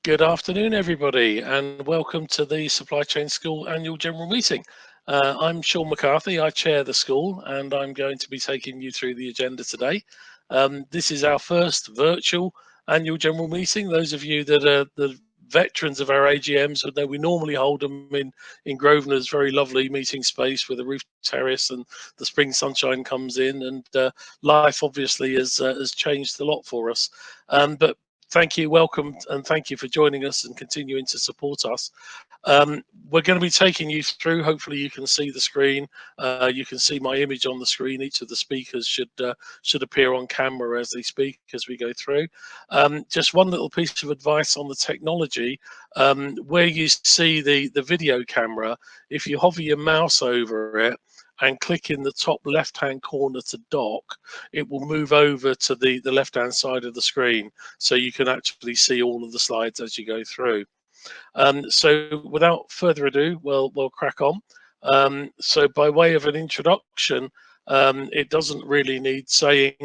Good afternoon, everybody, and welcome to the Supply Chain School Annual General Meeting. I'm Sean McCarthy, I chair the school, and I'm going to be taking you through the agenda today. This is our first virtual Annual General Meeting. Those of you that are the veterans of our AGMs would know we normally hold them in Grosvenor's very lovely meeting space with a roof terrace, and the spring sunshine comes in, and life obviously has changed a lot for us. But thank you, welcome, and thank you for joining us and continuing to support us. We're going to be taking you through. Hopefully, you can see the screen. You can see my image on the screen. Each of the speakers should appear on camera as they speak as we go through. Just one little piece of advice on the technology: where you see the video camera, if you hover your mouse over it and click in the top left hand corner to dock, it will move over to the left hand side of the screen, so you can actually see all of the slides as you go through. So without further ado, we'll crack on. So by way of an introduction, it doesn't really need saying,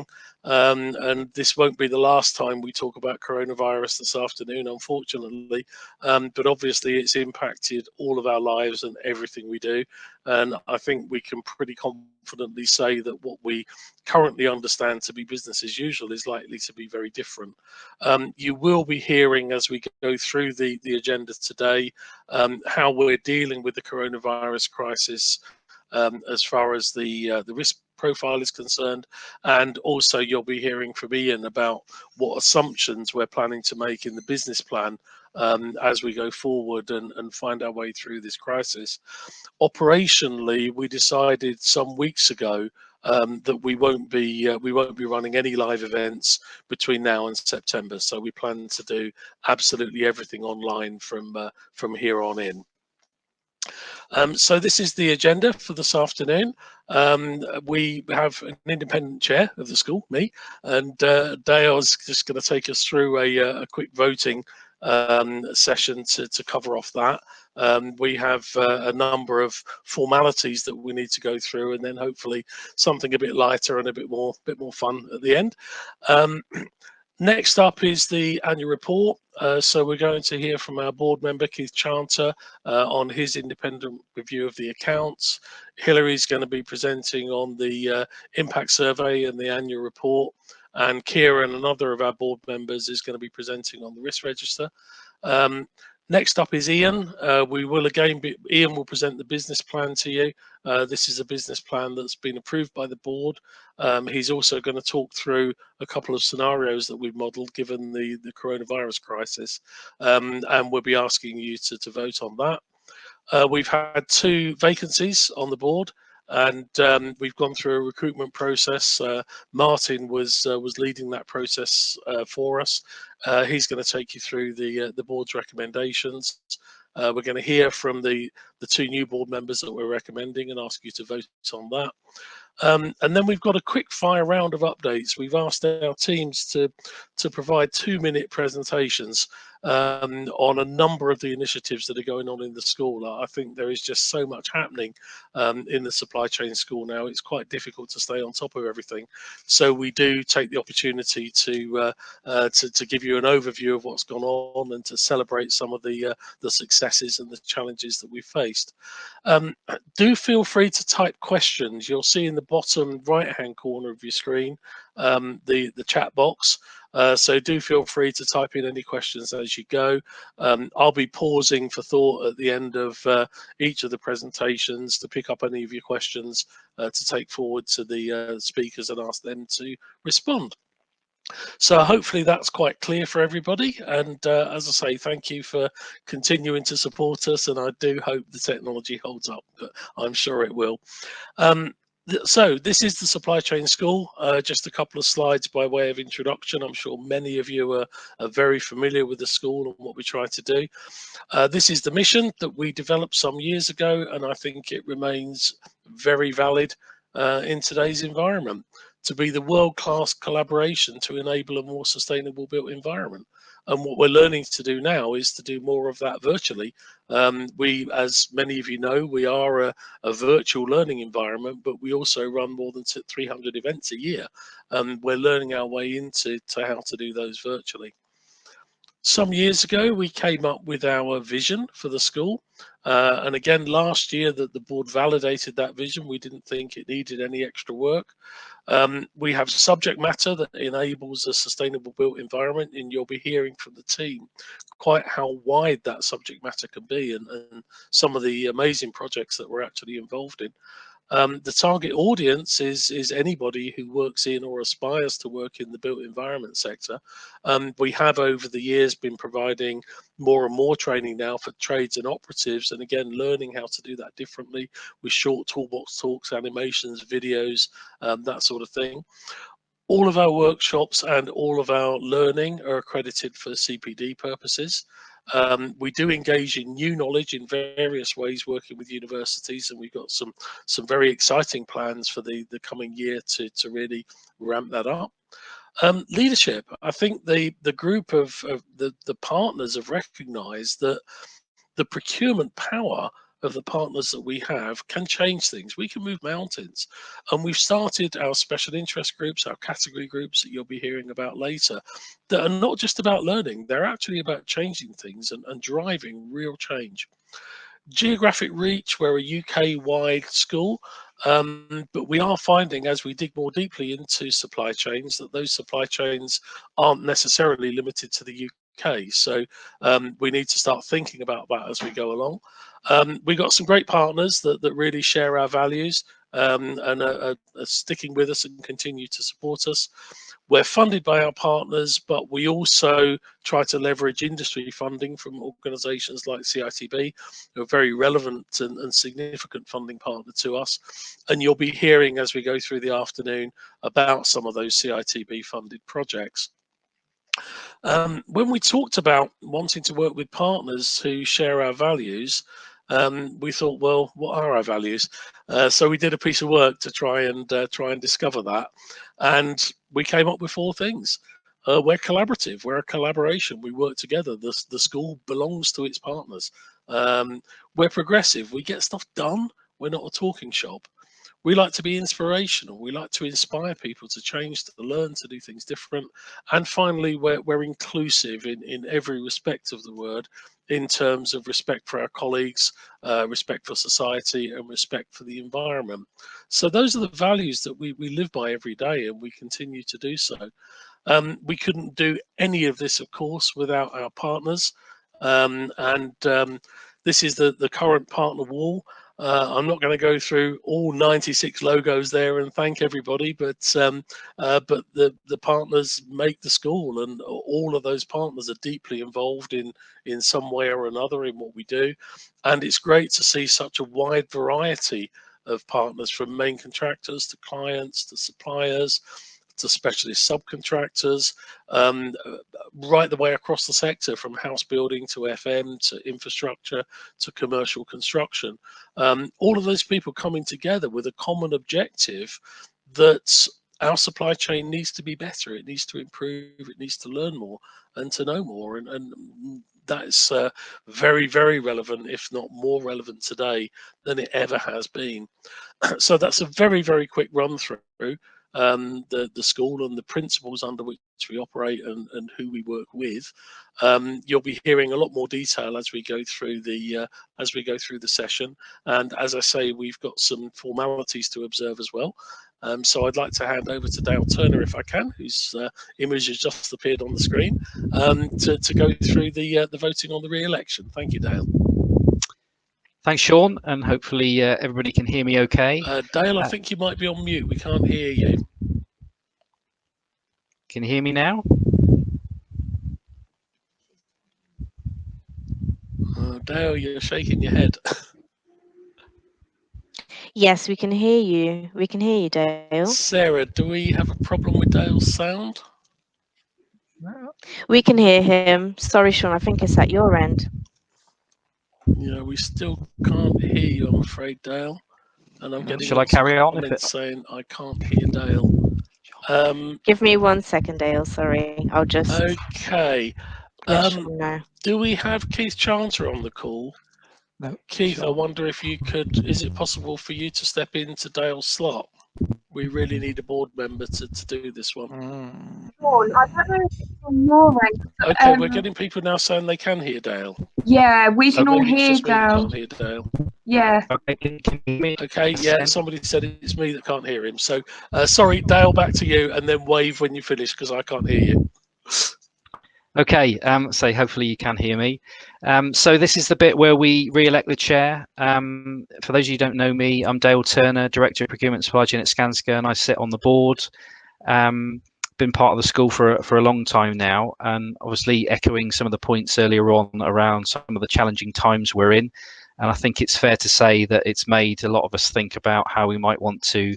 and this won't be the last time we talk about coronavirus this afternoon, unfortunately, but obviously it's impacted all of our lives and everything we do. And I think we can pretty confidently say that what we currently understand to be business as usual is likely to be very different. You will be hearing as we go through the agenda today how we're dealing with the coronavirus crisis as far as the risk profile is concerned, and also you'll be hearing from Ian about what assumptions we're planning to make in the business plan as we go forward and find our way through this crisis. Operationally, we decided some weeks ago that we won't be running any live events between now and September. So we plan to do absolutely everything online from here on in. So this is the agenda for this afternoon. We have an independent chair of the school, me, and Dale's just going to take us through a quick voting session to cover off that. We have a number of formalities that we need to go through, and then hopefully something a bit lighter and a bit more fun at the end. Next up is the annual report. So we're going to hear from our board member, Keith Chanter, on his independent review of the accounts. Hillary's going to be presenting on the impact survey and the annual report. And Kieran, another of our board members, is going to be presenting on the risk register. Next up is Ian. Ian will present the business plan to you. This is a business plan that's been approved by the board. He's also going to talk through a couple of scenarios that we've modelled given the coronavirus crisis, and we'll be asking you to vote on that. We've had 2 vacancies on the board, and we've gone through a recruitment process. Martin was leading that process for us. He's going to take you through the board's recommendations. We're going to hear from the 2 new board members that we're recommending and ask you to vote on that. And then we've got a quick fire round of updates. We've asked our teams to provide 2-minute presentations on a number of the initiatives that are going on in the school. I think there is just so much happening in the supply chain school now. It's quite difficult to stay on top of everything. So we do take the opportunity to give you an overview of what's gone on and to celebrate some of the successes and the challenges that we've faced. Do feel free to type questions. You'll see in the bottom right-hand corner of your screen the chat box. So do feel free to type in any questions as you go. I'll be pausing for thought at the end of each of the presentations to pick up any of your questions to take forward to the speakers and ask them to respond. So hopefully that's quite clear for everybody. And as I say, thank you for continuing to support us. And I do hope the technology holds up, but I'm sure it will. So this is the Supply Chain School. Just a couple of slides by way of introduction. I'm sure many of you are very familiar with the school and what we try to do. This is the mission that we developed some years ago, and I think it remains very valid in today's environment, to be the world-class collaboration to enable a more sustainable built environment. And what we're learning to do now is to do more of that virtually. We, as many of you know, we are a virtual learning environment, but we also run more than 300 events a year. We're learning our way into how to do those virtually. Some years ago, we came up with our vision for the school. And again, last year that the board validated that vision, we didn't think it needed any extra work. We have subject matter that enables a sustainable built environment, and you'll be hearing from the team quite how wide that subject matter can be, and some of the amazing projects that we're actually involved in. The target audience is anybody who works in or aspires to work in the built environment sector. We have over the years been providing more and more training now for trades and operatives, and again learning how to do that differently with short toolbox talks, animations, videos, that sort of thing. All of our workshops and all of our learning are accredited for CPD purposes. We do engage in new knowledge in various ways, working with universities, and we've got some very exciting plans for the coming year to really ramp that up. Leadership. I think the group of the partners have recognised that the procurement power of the partners that we have can change things. We can move mountains. And we've started our special interest groups, our category groups that you'll be hearing about later, that are not just about learning, they're actually about changing things and driving real change. Geographic reach, we're a UK-wide school, but we are finding as we dig more deeply into supply chains that those supply chains aren't necessarily limited to the UK. So we need to start thinking about that as we go along. We've got some great partners that really share our values, and are sticking with us and continue to support us. We're funded by our partners, but we also try to leverage industry funding from organisations like CITB, who are very relevant and significant funding partner to us. And you'll be hearing as we go through the afternoon about some of those CITB funded projects. When we talked about wanting to work with partners who share our values, we thought, well, what are our values? So we did a piece of work to try and discover that, and we came up with 4 things. We're collaborative. We're a collaboration. We work together. The school belongs to its partners. We're progressive. We get stuff done. We're not a talking shop. We like to be inspirational. We like to inspire people to change, to learn, to do things different. And finally, we're inclusive in every respect of the word, in terms of respect for our colleagues, respect for society, and respect for the environment. So those are the values that we live by every day, and we continue to do so. We couldn't do any of this, of course, without our partners. And this is the current partner wall. I'm not going to go through all 96 logos there and thank everybody, but the partners make the school, and all of those partners are deeply involved in some way or another in what we do. And it's great to see such a wide variety of partners, from main contractors to clients to suppliers to specialist subcontractors, right the way across the sector, from house building to FM to infrastructure to commercial construction. All of those people coming together with a common objective that our supply chain needs to be better, it needs to improve, it needs to learn more and to know more. And that's very, very relevant, if not more relevant today than it ever has been. So that's a very, very quick run through the school and the principles under which we operate, and who we work with. You'll be hearing a lot more detail as we go through the session. And as I say, we've got some formalities to observe as well. So I'd like to hand over to Dale Turner, if I can, whose image has just appeared on the screen, to go through the voting on the re-election. Thank you, Dale. Thanks, Sean, and hopefully everybody can hear me okay. Dale, I think you might be on mute. We can't hear you. Can you hear me now? Dale, you're shaking your head. Yes, we can hear you. We can hear you, Dale. Sarah, do we have a problem with Dale's sound? No. We can hear him. Sorry, Sean, I think it's at your end. Yeah, we still can't hear you, I'm afraid, Dale. And I'm getting Shall I carry on? comments saying I can't hear Dale. Give me 1 second, Dale. Sorry, I'll just Okay. let Sean know. Do we have Keith Chanter on the call? No. Keith, Sean. I wonder if you could, is it possible for you to step into Dale's slot? We really need a board member to do this one. Sean, I don't know if it's on your end. Okay, we're getting people now saying they can hear Dale. Yeah, we can all Maybe it's hear just me that Dale. can't hear Dale. Yeah. Okay, can you hear me? Okay, yeah, somebody said it's me that can't hear him. So, sorry, Dale, back to you, and then wave when you finish because I can't hear you. Okay, so hopefully you can hear me. So this is the bit where we re-elect the chair. For those of you who don't know me, I'm Dale Turner, Director of Procurement Supply Chain at Skanska, and I sit on the board. Been part of the school for a long time now, and obviously echoing some of the points earlier on around some of the challenging times we're in. And I think it's fair to say that it's made a lot of us think about how we might want to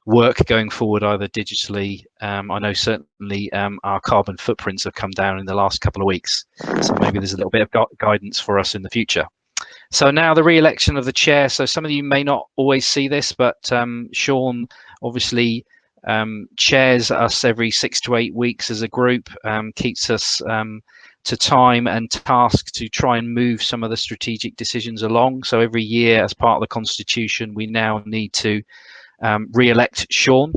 work going forward, either digitally. I know certainly our carbon footprints have come down in the last couple of weeks, so maybe there's a little bit of guidance for us in the future. So now the re-election of the chair. So some of you may not always see this, but Sean obviously chairs us every 6 to 8 weeks as a group, keeps us to time and task to try and move some of the strategic decisions along. So every year, as part of the constitution, we now need to re-elect Sean.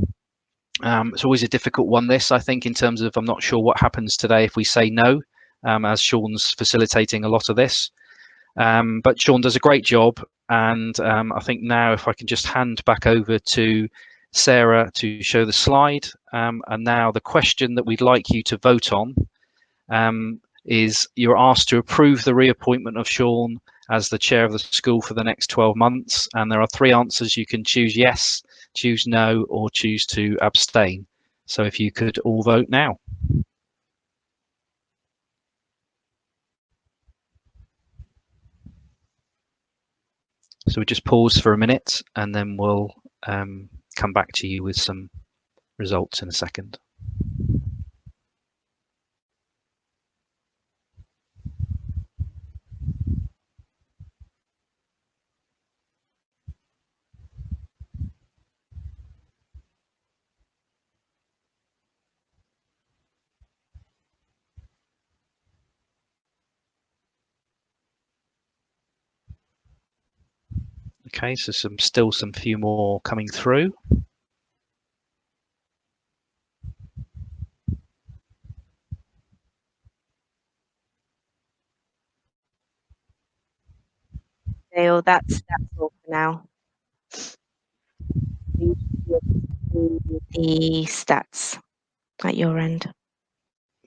It's always a difficult one, this, I think, in terms of I'm not sure what happens today if we say no, as Sean's facilitating a lot of this. But Sean does a great job, and I think now if I can just hand back over to Sarah to show the slide, and now the question that we'd like you to vote on is you're asked to approve the reappointment of Sean as the chair of the school for the next 12 months, and there are 3 answers. You can choose yes, choose no, or choose to abstain. So if you could all vote now. So we just pause for a minute and then we'll come back to you with some results in a second. Okay, so still some few more coming through. Dale, that's all for now. The stats at your end.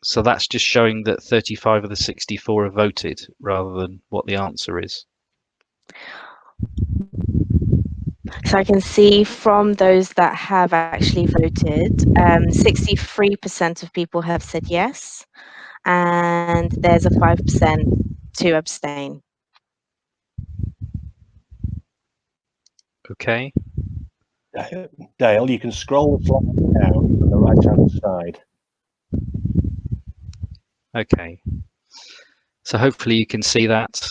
So that's just showing that 35 of the 64 have voted rather than what the answer is. So I can see from those that have actually voted, 63% of people have said yes, and there's a 5% to abstain. Okay. Dale, you can scroll the slide down on the right-hand side. Okay. So hopefully you can see that.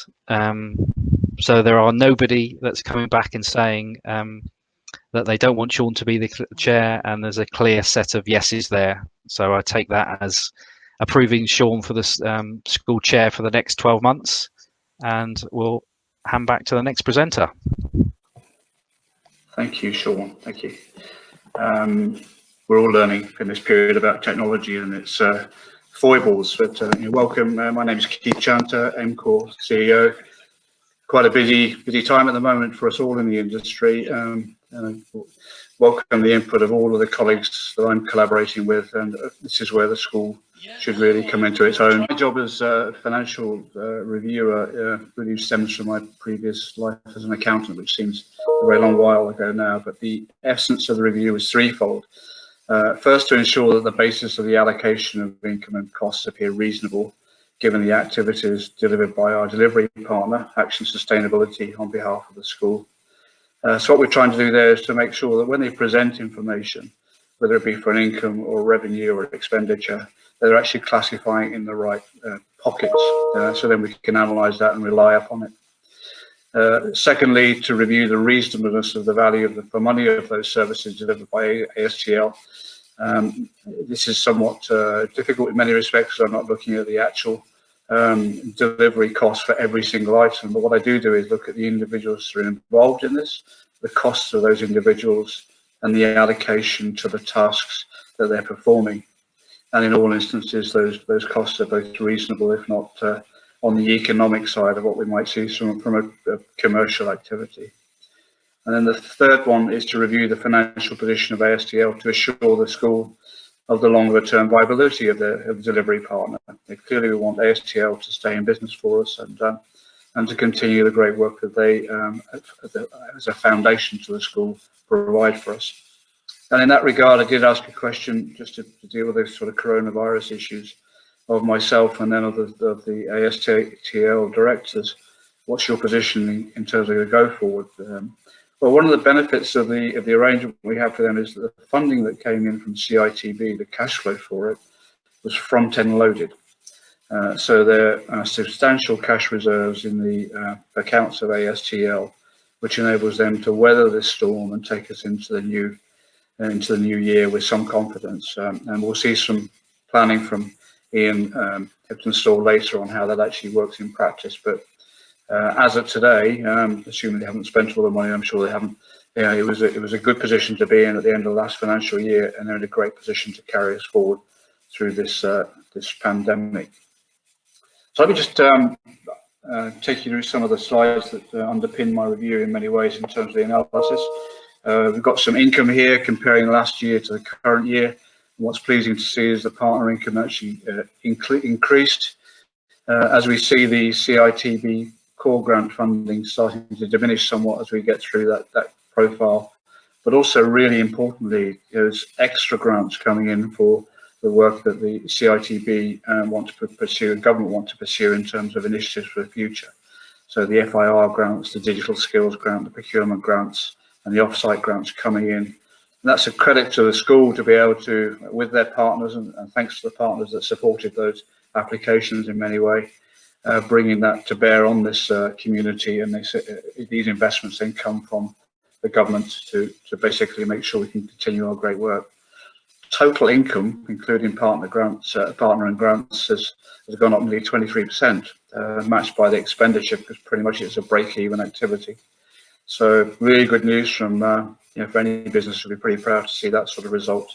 So there are nobody that's coming back and saying that they don't want Sean to be the chair, and there's a clear set of yeses there. So I take that as approving Sean for the school chair for the next 12 months, and we'll hand back to the next presenter. Thank you, Sean. Thank you. We're all learning in this period about technology and its foibles, but welcome. My name is Keith Chanter, MCOR CEO. Quite a busy time at the moment for us all in the industry. And welcome the input of all of the colleagues that I'm collaborating with, and this is where the school should really come into its own. My job as a financial reviewer really stems from my previous life as an accountant, which seems a very long while ago now, but the essence of the review is threefold. First, to ensure that the basis of the allocation of income and costs appear reasonable, given the activities delivered by our delivery partner, Action Sustainability, on behalf of the school. So what we're trying to do there is to make sure that when they present information, whether it be for an income or revenue or expenditure, they're actually classifying in the right pockets, so then we can analyse that and rely upon it. Secondly, to review the reasonableness of the value for money of those services delivered by ASTL. This is somewhat difficult in many respects, so I'm not looking at the actual delivery cost for every single item, but what I do is look at the individuals who are involved in this, the costs of those individuals, and the allocation to the tasks that they're performing. And in all instances, those costs are both reasonable, if not on the economic side of what we might see from a commercial activity. And then the third one is to review the financial position of ASTL to assure the school of the longer term viability of the delivery partner. Clearly, we want ASTL to stay in business for us and to continue the great work that they, as a foundation to the school, provide for us. And in that regard, I did ask a question just to deal with those sort of coronavirus issues of myself and then of the ASTL directors. What's your position in terms of the go forward? Well, one of the benefits of the arrangement we have for them is that the funding that came in from CITB, the cash flow for it, was front-end loaded. So there are substantial cash reserves in the accounts of ASTL, which enables them to weather this storm and take us into the new year with some confidence. And we'll see some planning from Ian Hipton-Stall later on how that actually works in practice. But as of today, assuming they haven't spent all the money, I'm sure they haven't. Yeah, it was a good position to be in at the end of the last financial year, and they're in a great position to carry us forward through this this pandemic. So let me just take you through some of the slides that underpin my review in many ways in terms of the analysis. We've got some income here comparing last year to the current year. And what's pleasing to see is the partner income actually increased as we see the CITB core grant funding starting to diminish somewhat as we get through that profile. But also really importantly, there's extra grants coming in for the work that the CITB want to pursue, and government want to pursue in terms of initiatives for the future. So the FIR grants, the digital skills grant, the procurement grants, and the offsite grants coming in. And that's a credit to the school to be able to, with their partners, and thanks to the partners that supported those applications in many ways, bringing that to bear on this community. And these investments then come from the government to basically make sure we can continue our great work. Total income, including partner and grants, has gone up nearly 23%, matched by the expenditure, because pretty much it's a break-even activity. So really good news from for any business will be pretty proud to see that sort of result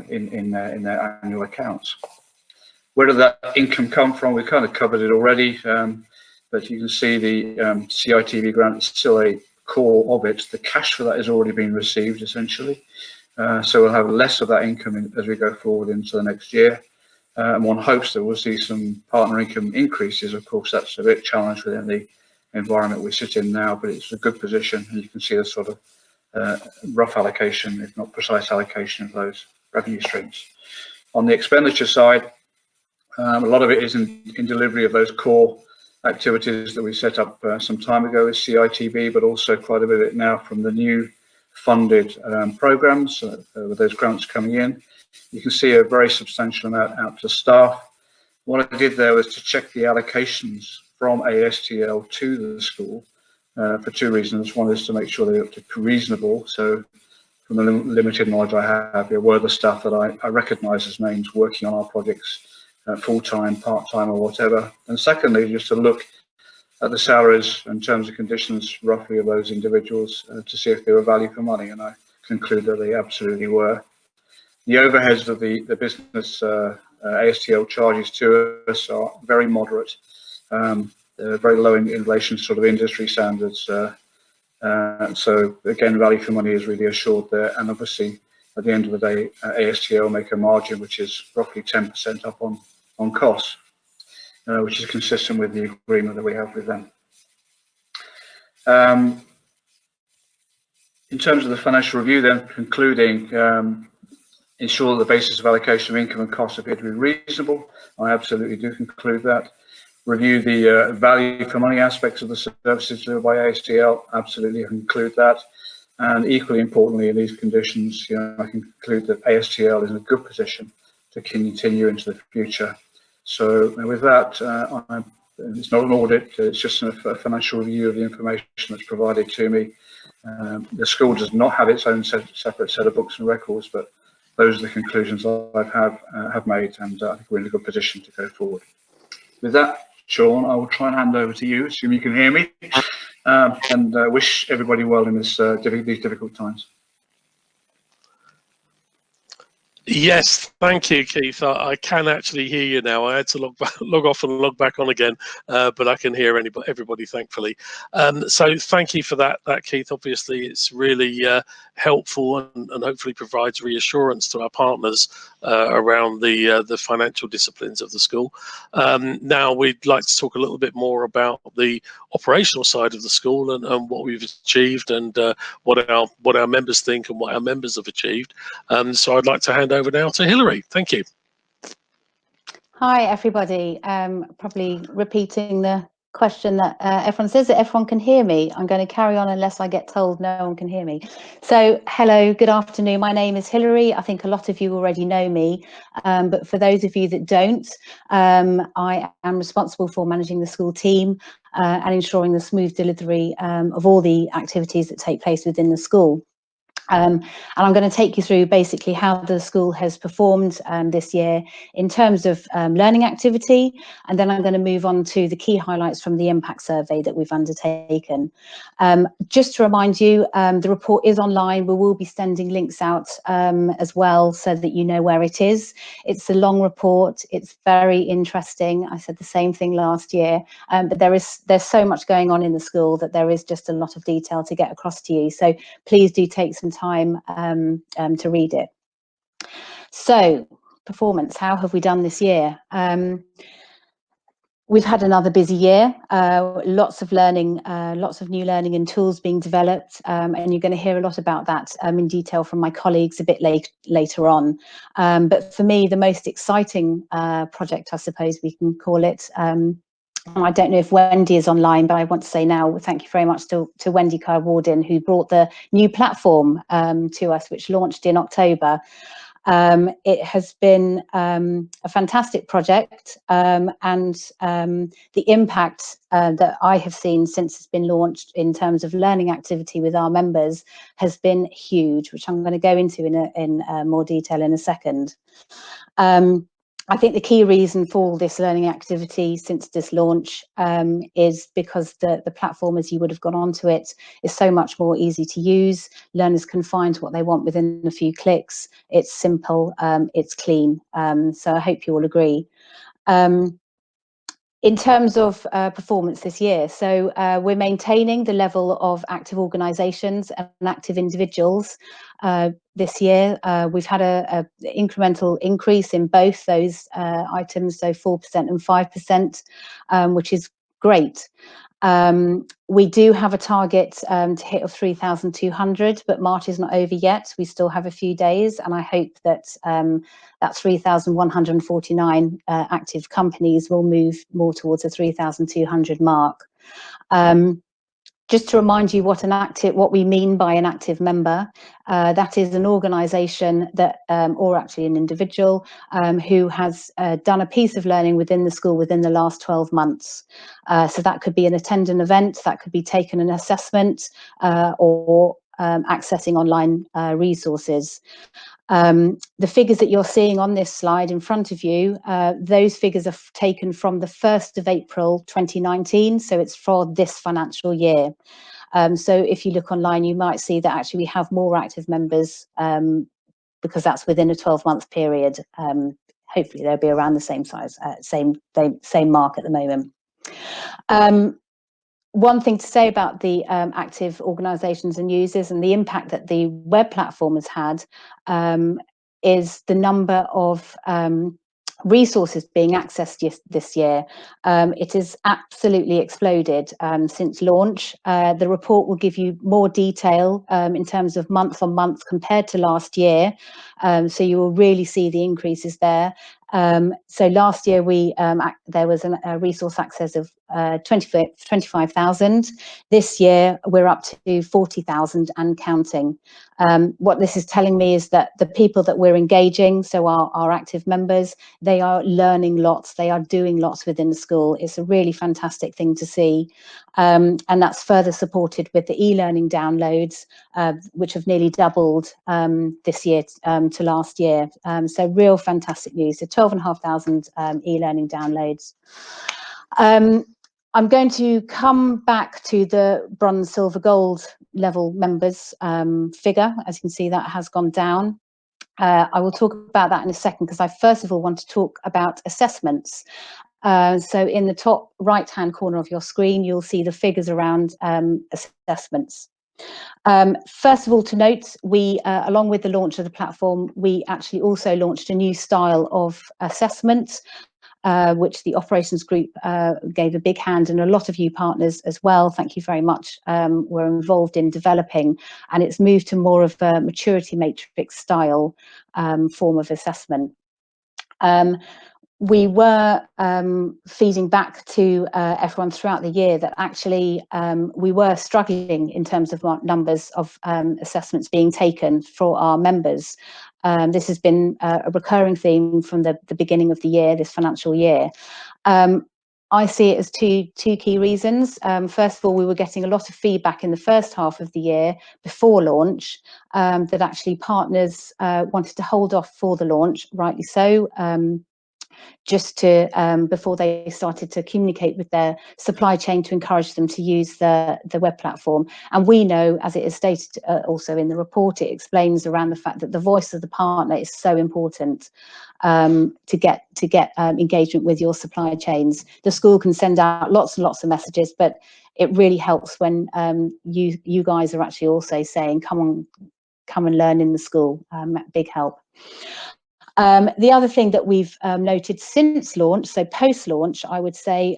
in their annual accounts. Where did that income come from? We kind of covered it already, but you can see the CITB grant is still a core of it. The cash for that has already been received essentially. So we'll have less of that income as we go forward into the next year. And one hopes that we'll see some partner income increases. Of course, that's a bit challenged within the environment we sit in now, but it's a good position. And you can see the sort of rough allocation, if not precise allocation of those revenue streams. On the expenditure side, a lot of it is in delivery of those core activities that we set up some time ago with CITB, but also quite a bit of it now from the new funded programs with those grants coming in. You can see a very substantial amount out to staff. What I did there was to check the allocations from ASTL to the school for two reasons. One is to make sure they're reasonable. So from the limited knowledge I have, there were the staff that I recognise as names working on our projects full-time, part-time or whatever. And secondly, just to look at the salaries and terms and conditions roughly of those individuals to see if they were value for money, and I conclude that they absolutely were. The overheads of the business ASTL charges to us are very moderate, very low in relation to sort of industry standards. So again, value for money is really assured there, and obviously at the end of the day, ASTL make a margin which is roughly 10% up on costs. Which is consistent with the agreement that we have with them. In terms of the financial review then, concluding, ensure that the basis of allocation of income and costs appear to be reasonable. I absolutely do conclude that. Review the value for money aspects of the services delivered by ASTL, absolutely conclude that. And equally importantly, in these conditions, I can conclude that ASTL is in a good position to continue into the future. So with that, it's not an audit, it's just a financial review of the information that's provided to me. The school does not have its own separate set of books and records, but those are the conclusions I have made, and I think we're in a good position to go forward. With that, Sean, I will try and hand over to you, assuming you can hear me, and wish everybody well in these difficult times. Yes, thank you, Keith. I can actually hear you now. I had to log off and log back on again, but I can hear everybody, thankfully. So thank you for that, Keith. Obviously, it's really helpful and hopefully provides reassurance to our partners around the financial disciplines of the school. Now, we'd like to talk a little bit more about the operational side of the school and what we've achieved and what our members think and what our members have achieved. So I'd like to hand over now to Hilary. Thank you. Hi, everybody. Probably repeating the question that everyone says that everyone can hear me. I'm going to carry on unless I get told no one can hear me. So hello, good afternoon. My name is Hilary. I think a lot of you already know me, but for those of you that don't, I am responsible for managing the school team and ensuring the smooth delivery of all the activities that take place within the school. And I'm going to take you through basically how the school has performed this year in terms of learning activity, and then I'm going to move on to the key highlights from the impact survey that we've undertaken. Just to remind you, the report is online. We will be sending links out as well so that you know where it is. It's a long report. It's very interesting. I said the same thing last year, but there's so much going on in the school that there is just a lot of detail to get across to you. So please do take some time to read it. So, performance, how have we done this year? We've had another busy year, lots of learning, lots of new learning and tools being developed, and you're going to hear a lot about that in detail from my colleagues a bit later on. But for me, the most exciting project, I suppose we can call it, I don't know if Wendy is online, but I want to say now, thank you very much to Wendy Carr-Warden, who brought the new platform to us, which launched in October. It has been a fantastic project, and the impact that I have seen since it's been launched in terms of learning activity with our members has been huge, which I'm going to go into in more detail in a second. I think the key reason for this learning activity since this launch is because the platform, as you would have gone onto it, is so much more easy to use. Learners can find what they want within a few clicks. It's simple, it's clean. So I hope you all agree. In terms of performance this year, so we're maintaining the level of active organisations and active individuals this year. We've had a incremental increase in both those items, so 4% and 5%, which is great. We do have a target to hit of 3,200, but March is not over yet. We still have a few days, and I hope that that 3,149 active companies will move more towards a 3,200 mark. Just to remind you what we mean by an active member, that is an organisation that, or actually an individual, who has done a piece of learning within the school within the last 12 months. So that could be an attend an event, that could be taken an assessment, or accessing online resources. The figures that you're seeing on this slide in front of you, those figures are taken from the 1st of April 2019, so it's for this financial year. So if you look online, you might see that actually we have more active members because that's within a 12-month period. Hopefully they'll be around the same size, same mark at the moment. One thing to say about the active organisations and users and the impact that the web platform has had is the number of resources being accessed this year. It has absolutely exploded since launch. The report will give you more detail in terms of month on month compared to last year. So you will really see the increases there. So last year there was a resource access of 25,000. This year we're up to 40,000 and counting. What this is telling me is that the people that we're engaging, so our active members, they are learning lots, they are doing lots within the school. It's a really fantastic thing to see. And that's further supported with the e-learning downloads, which have nearly doubled this year to last year. So real fantastic news. So 12,500 e-learning downloads. I'm going to come back to the bronze, silver, gold level members figure. As you can see, that has gone down. I will talk about that in a second, because I first of all want to talk about assessments. So in the top right-hand corner of your screen, you'll see the figures around assessments. First of all, to note, we, along with the launch of the platform, we actually also launched a new style of assessment, which the operations group gave a big hand, and a lot of you partners as well, thank you very much, were involved in developing, and it's moved to more of a maturity matrix style form of assessment. We were feeding back to everyone throughout the year that actually we were struggling in terms of numbers of assessments being taken for our members. This has been a recurring theme from the beginning of the year, this financial year. I see it as two key reasons. First of all, we were getting a lot of feedback in the first half of the year before launch that actually partners wanted to hold off for the launch, rightly so. Just to before they started to communicate with their supply chain to encourage them to use the web platform. And we know, as it is stated also in the report, it explains around the fact that the voice of the partner is so important to get engagement with your supply chains. The school can send out lots and lots of messages, but it really helps when you guys are actually also saying, come and learn in the school. Big help. The other thing that we've noted since launch, so post-launch, I would say,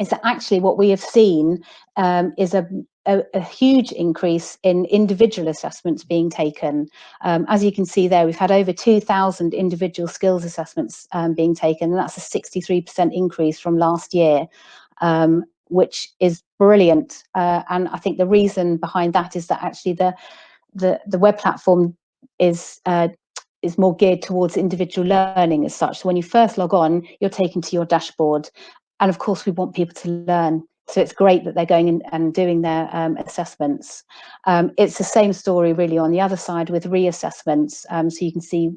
is that actually what we have seen is a huge increase in individual assessments being taken. As you can see there, we've had over 2,000 individual skills assessments being taken, and that's a 63% increase from last year, which is brilliant. And I think the reason behind that is that actually the web platform is more geared towards individual learning as such. So when you first log on, you're taken to your dashboard. And of course, we want people to learn. So it's great that they're going in and doing their assessments. It's the same story really on the other side with reassessments. So you can see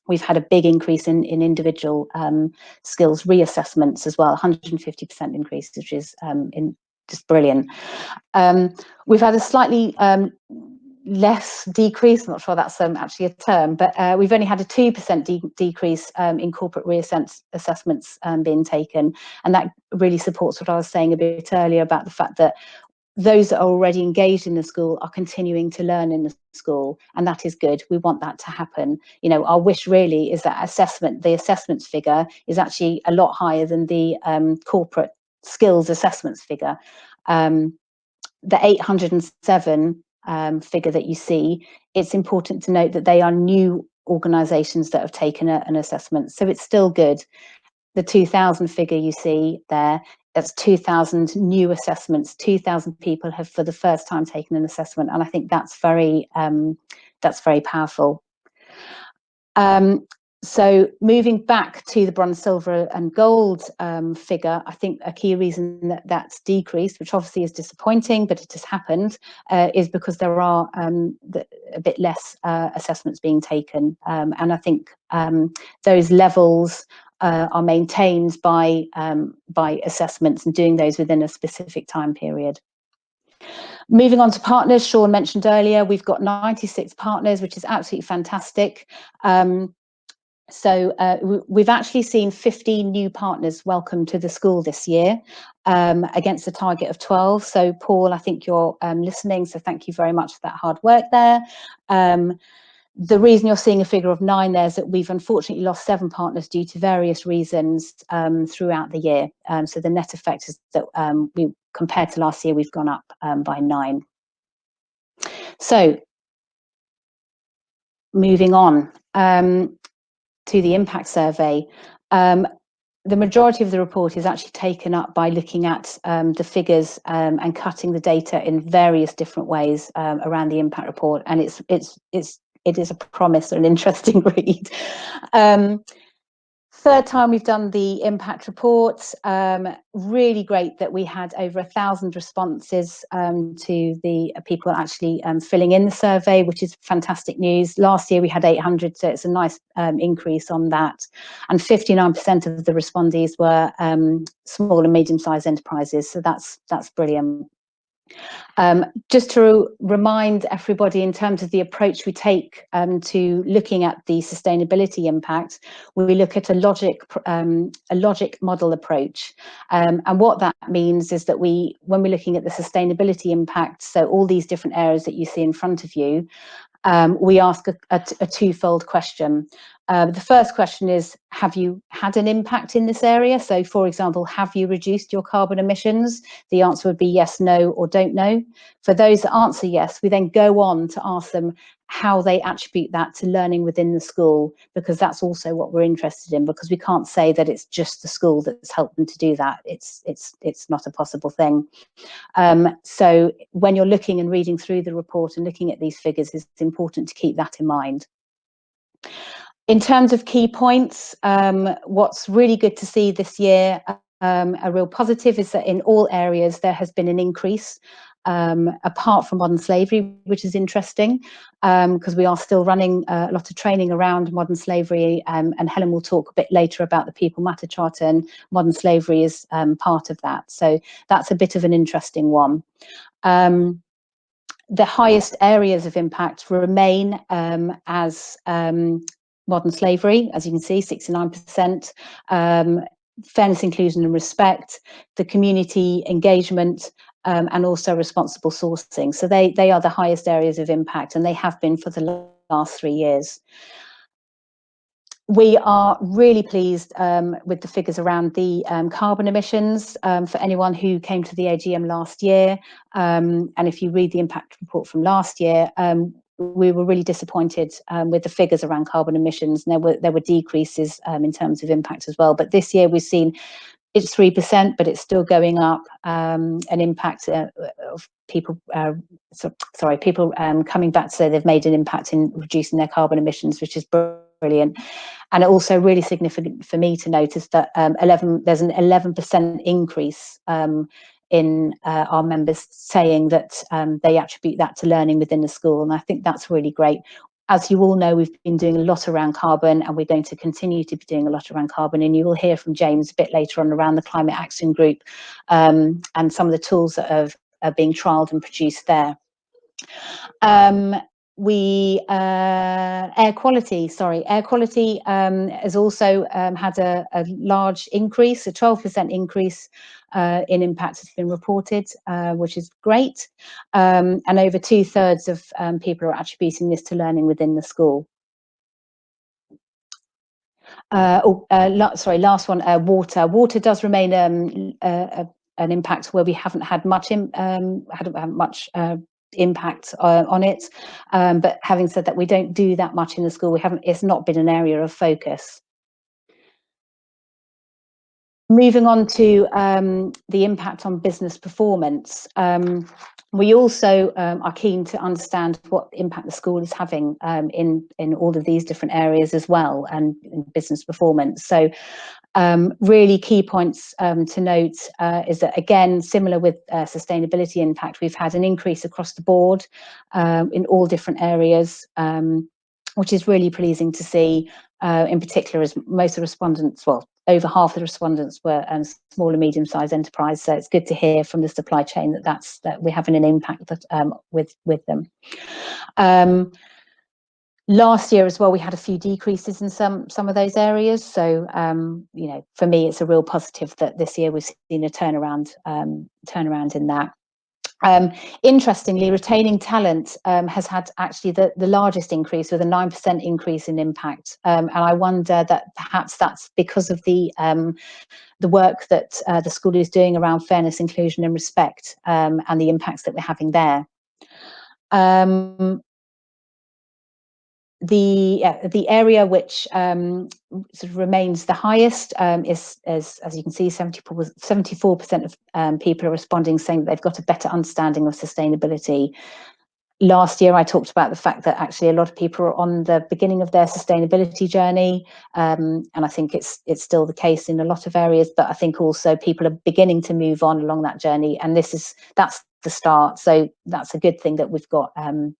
we've had a big increase in individual skills reassessments as well, 150% increase, which is just brilliant. We've had a slightly less decrease, I'm not sure that's actually a term, but we've only had a 2% decrease in corporate reassessments being taken, and that really supports what I was saying a bit earlier about the fact that those that are already engaged in the school are continuing to learn in the school, and that is good. We want that to happen. You know, our wish really is that the assessments figure is actually a lot higher than the corporate skills assessments figure. The 807 figure that you see, it's important to note that they are new organisations that have taken an assessment, so it's still good. The 2,000 figure you see there, that's 2,000 new assessments. 2,000 people have for the first time taken an assessment, and I think that's very powerful. So moving back to the bronze, silver and gold figure, I think a key reason that that's decreased, which obviously is disappointing, but it has happened, is because there are a bit less assessments being taken. And I think those levels are maintained by assessments and doing those within a specific time period. Moving on to partners, Sean mentioned earlier, we've got 96 partners, which is absolutely fantastic. So we've actually seen 15 new partners welcome to the school this year against a target of 12. So Paul, I think you're listening, so thank you very much for that hard work there. The reason you're seeing a figure of 9 there is that we've unfortunately lost 7 partners due to various reasons throughout the year. So the net effect is that compared to last year, we've gone up by 9. So moving on. To the impact survey, the majority of the report is actually taken up by looking at the figures and cutting the data in various different ways around the impact report, and it is a promise or an interesting read. Third time we've done the impact reports. Really great that we had over 1,000 responses to the people actually filling in the survey, which is fantastic news. Last year we had 800, so it's a nice increase on that. And 59% of the respondees were small and medium-sized enterprises, so that's brilliant. Just to remind everybody in terms of the approach we take to looking at the sustainability impact, we look at a logic model approach. And what that means is that when we're looking at the sustainability impact, so all these different areas that you see in front of you, we ask a twofold question. The first question is, have you had an impact in this area? So, for example, have you reduced your carbon emissions? The answer would be yes, no, or don't know. For those that answer yes, we then go on to ask them how they attribute that to learning within the school, because that's also what we're interested in, because we can't say that it's just the school that's helped them to do that. It's not a possible thing. So when you're looking and reading through the report and looking at these figures, it's important to keep that in mind. In terms of key points, what's really good to see this year, a real positive, is that in all areas there has been an increase, apart from modern slavery, which is interesting, because we are still running a lot of training around modern slavery, and Helen will talk a bit later about the People Matter Charter, and modern slavery is part of that. So that's a bit of an interesting one. The highest areas of impact remain as modern slavery, as you can see, 69%, fairness, inclusion and respect, the community engagement, and also responsible sourcing. So they are the highest areas of impact, and they have been for the last 3 years. We are really pleased with the figures around the carbon emissions. For anyone who came to the AGM last year, and if you read the impact report from last year, we were really disappointed with the figures around carbon emissions, and there were decreases in terms of impact as well. But this year we've seen it's 3%, but it's still going up. An impact of people, people coming back to say they've made an impact in reducing their carbon emissions, which is brilliant. And also really significant for me to notice that there's an 11% increase in our members saying that they attribute that to learning within the school. And I think that's really great. As you all know, we've been doing a lot around carbon, and we're going to continue to be doing a lot around carbon. And you will hear from James a bit later on around the Climate Action Group and some of the tools that are being trialled and produced there. Air quality has also had a large increase, a 12% increase in impact has been reported, which is great. And over 2/3 of people are attributing this to learning within the school. Last one, water. Water does remain an impact where we haven't had much impact on it, but having said that, we don't do that much in the school. It's not been an area of focus. Moving on to the impact on business performance. We also are keen to understand what impact the school is having in all of these different areas as well, and in business performance. So really key points to note is that, again, similar with sustainability impact, we've had an increase across the board in all different areas, which is really pleasing to see, in particular as most of the respondents, well, over half the respondents were small and medium-sized enterprise. So it's good to hear from the supply chain that we're having an impact with them. Last year as well, we had a few decreases in some of those areas. So, for me, it's a real positive that this year we've seen a turnaround in that. Interestingly, retaining talent has had actually the largest increase, with a 9% increase in impact. And I wonder that perhaps that's because of the work that the school is doing around fairness, inclusion and respect, and the impacts that we're having there. The area which sort of remains the highest is, as you can see, 74% of people are responding, saying that they've got a better understanding of sustainability. Last year, I talked about the fact that actually a lot of people are on the beginning of their sustainability journey, and I think it's still the case in a lot of areas. But I think also people are beginning to move on along that journey, and that's the start. So that's a good thing that we've got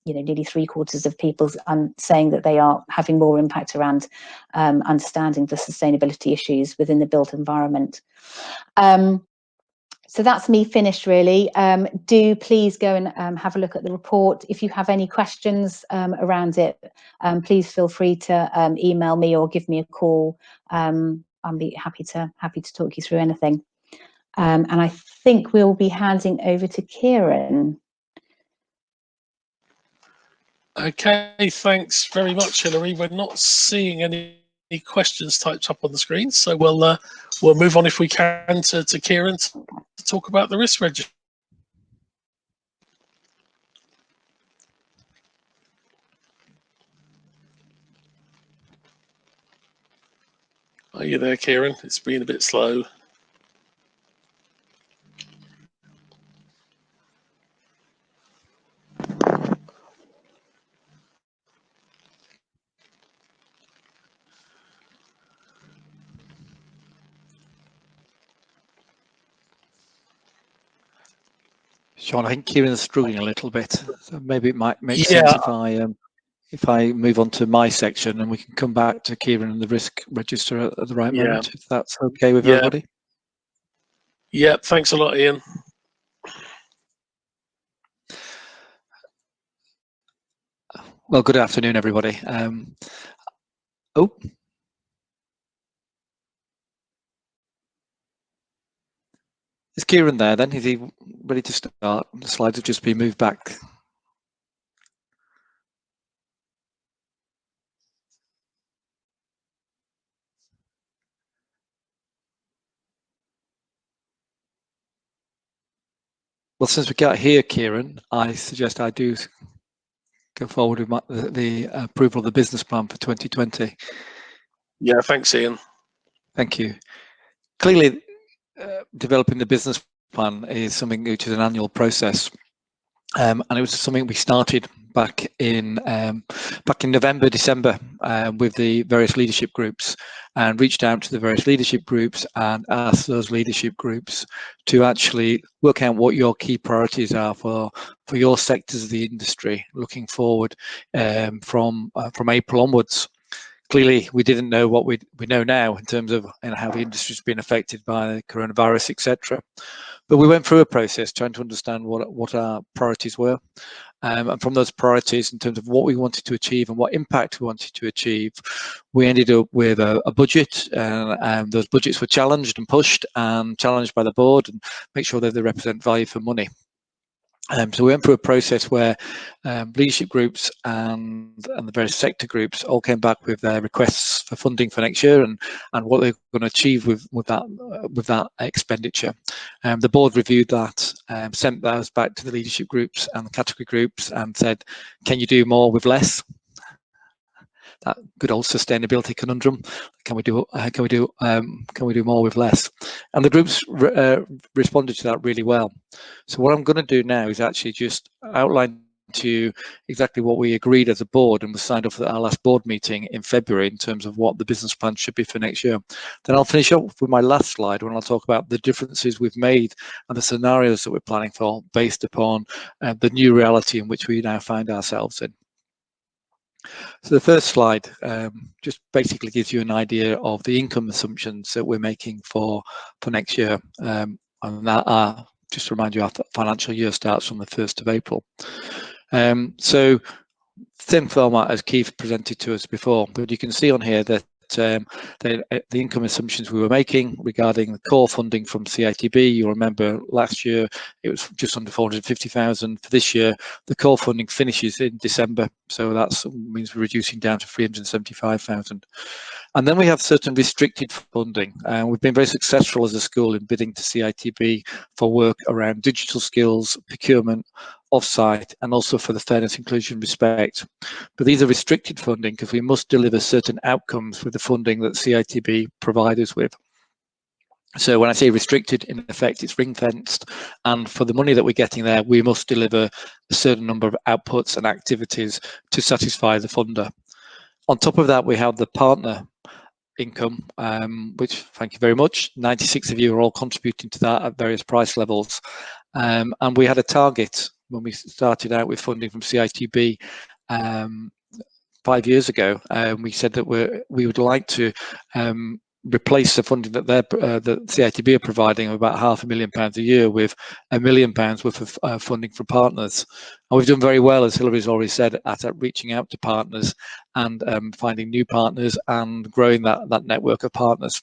nearly 3/4 of people saying that they are having more impact around understanding the sustainability issues within the built environment. So that's me finished, really. Do please go and have a look at the report. If you have any questions around it, please feel free to email me or give me a call. I'll be happy to talk you through anything. And I think we'll be handing over to Kieran. Okay, thanks very much, Hilary. We're not seeing any questions typed up on the screen, so we'll move on if we can to Kieran to talk about the risk register. Are you there, Kieran? It's been a bit slow. Sean, I think Kieran's struggling a little bit, so maybe it might make sense if I move on to my section and we can come back to Kieran and the risk register at the right moment, if that's okay with everybody. Yeah, thanks a lot, Ian. Well, good afternoon, everybody. Is Kieran there then? Is he ready to start? The slides have just been moved back. Well, since we can't hear Kieran, I suggest I do go forward with the approval of the business plan for 2020. Yeah, thanks, Ian. Thank you. Clearly, developing the business plan is something which is an annual process, and it was something we started back in November, December, with the various leadership groups, and reached out to the various leadership groups and asked those leadership groups to actually work out what your key priorities are for your sectors of the industry looking forward from April onwards. Clearly, we didn't know what we know now in terms of how the industry's been affected by the coronavirus, etc. But we went through a process trying to understand what our priorities were. And from those priorities, in terms of what we wanted to achieve and what impact we wanted to achieve, we ended up with a budget, and those budgets were challenged and pushed and challenged by the board and make sure that they represent value for money. So we went through a process where leadership groups and the various sector groups all came back with their requests for funding for next year and what they're going to achieve with that expenditure. The board reviewed that, sent those back to the leadership groups and the category groups and said, can you do more with less? That good old sustainability conundrum. Can we do more with less? And the groups responded to that really well. So what I'm going to do now is actually just outline to you exactly what we agreed as a board and was signed off at our last board meeting in February in terms of what the business plan should be for next year. Then I'll finish up with my last slide when I'll talk about the differences we've made and the scenarios that we're planning for based upon the new reality in which we now find ourselves in. So the first slide just basically gives you an idea of the income assumptions that we're making for next year. And that just to remind you, our financial year starts from the 1st of April. So same format as Keith presented to us before, but you can see on here that the income assumptions we were making regarding the core funding from CITB. You'll remember last year it was just under 450,000. For this year, the core funding finishes in December, so that means we're reducing down to 375,000. And then we have certain restricted funding. We've been very successful as a school in bidding to CITB for work around digital skills, procurement, offsite, and also for the fairness, inclusion, respect. But these are restricted funding because we must deliver certain outcomes with the funding that CITB provide us with. So when I say restricted, in effect, it's ring-fenced, and for the money that we're getting there, we must deliver a certain number of outputs and activities to satisfy the funder. On top of that, we have the partner income, which, thank you very much, 96 of you are all contributing to that at various price levels. And we had a target when we started out with funding from CITB 5 years ago. We said that we would like to replace the funding that the CITB are providing of about £500,000 a year with £1 million worth of funding from partners. And we've done very well, as Hilary's already said, at reaching out to partners and finding new partners and growing that network of partners.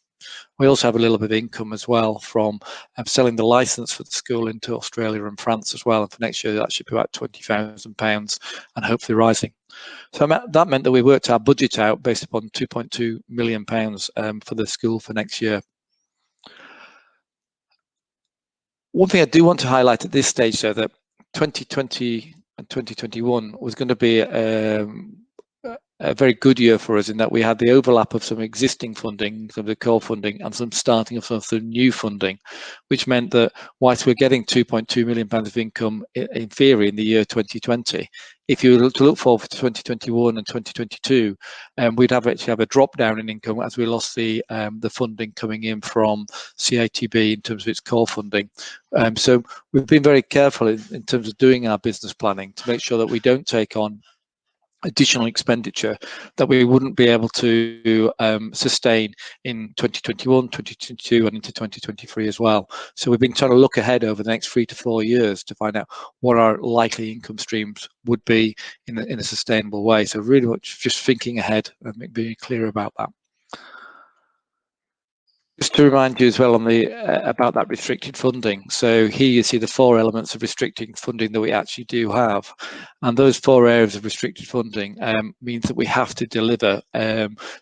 We also have a little bit of income as well from selling the license for the school into Australia and France as well. And for next year, that should be about £20,000 and hopefully rising. So that meant that we worked our budget out based upon £2.2 million for the school for next year. One thing I do want to highlight at this stage, though, that 2020 and 2021 was going to be a very good year for us in that we had the overlap of some existing funding, some of the core funding, and some starting of some of the new funding, which meant that whilst we're getting £2.2 million of income in theory in the year 2020, if you were to look forward to 2021 and 2022, we'd actually have a drop down in income as we lost the funding coming in from CITB in terms of its core funding. So we've been very careful in terms of doing our business planning to make sure that we don't take on additional expenditure that we wouldn't be able to sustain in 2021, 2022 and into 2023 as well. So we've been trying to look ahead over the next 3 to 4 years to find out what our likely income streams would be in a sustainable way. So really much just thinking ahead and being clear about that. Just to remind you as well on the about that restricted funding. So here you see the 4 elements of restricted funding that we actually do have, and those 4 areas of restricted funding means that we have to deliver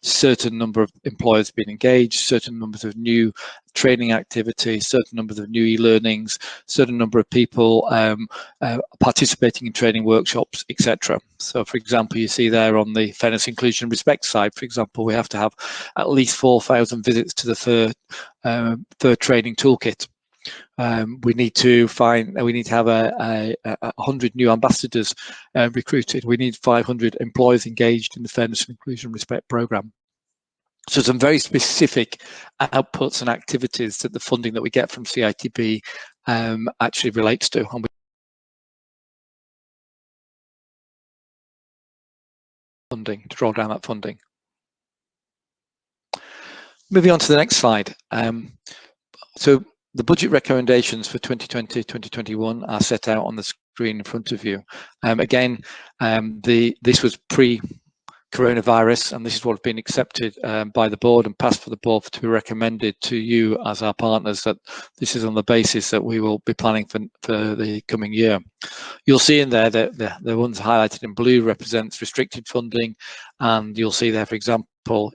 certain number of employers being engaged, certain numbers of new training activities, certain numbers of new e-learnings, certain number of people participating in training workshops, etc. So for example, you see there on the fairness, inclusion and respect side, for example, we have to have at least 4,000 visits to the third training toolkit. We need to have 100 new ambassadors recruited. We need 500 employees engaged in the fairness, inclusion and respect program. So some very specific outputs and activities that the funding that we get from CITB actually relates to. And funding to draw down that funding. Moving on to the next slide. So the budget recommendations for 2020-2021 are set out on the screen in front of you. Again, this was pre-coronavirus, and this is what has been accepted by the board and passed for the board to be recommended to you as our partners, that this is on the basis that we will be planning for the coming year. You'll see in there that the ones highlighted in blue represents restricted funding, and you'll see there, for example,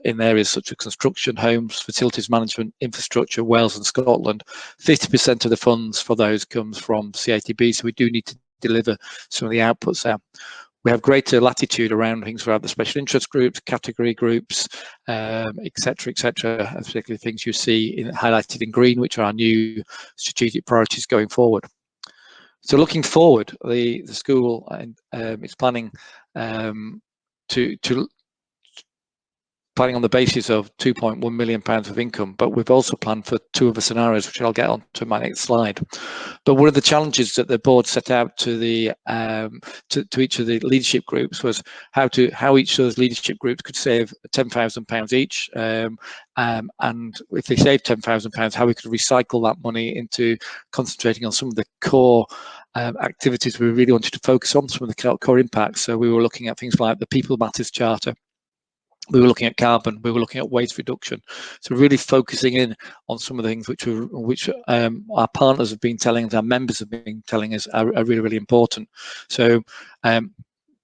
in areas such as construction, homes, facilities management, infrastructure, Wales and Scotland, 50% of the funds for those comes from CITB, so we do need to deliver some of the outputs there. We have greater latitude around things around the special interest groups, category groups, etc., particularly things you see highlighted in green, which are our new strategic priorities going forward. So looking forward, the school is planning planning on the basis of £2.1 million of income, but we've also planned for 2 other scenarios, which I'll get on to my next slide. But one of the challenges that the board set out to the to each of the leadership groups was how each of those leadership groups could save £10,000 each, and if they saved £10,000, how we could recycle that money into concentrating on some of the core activities we really wanted to focus on, some of the core impacts. So we were looking at things like the People Matters Charter. We were looking at carbon, we were looking at waste reduction. So really focusing in on some of the things which our partners have been telling us, our members have been telling us are really, really important. So the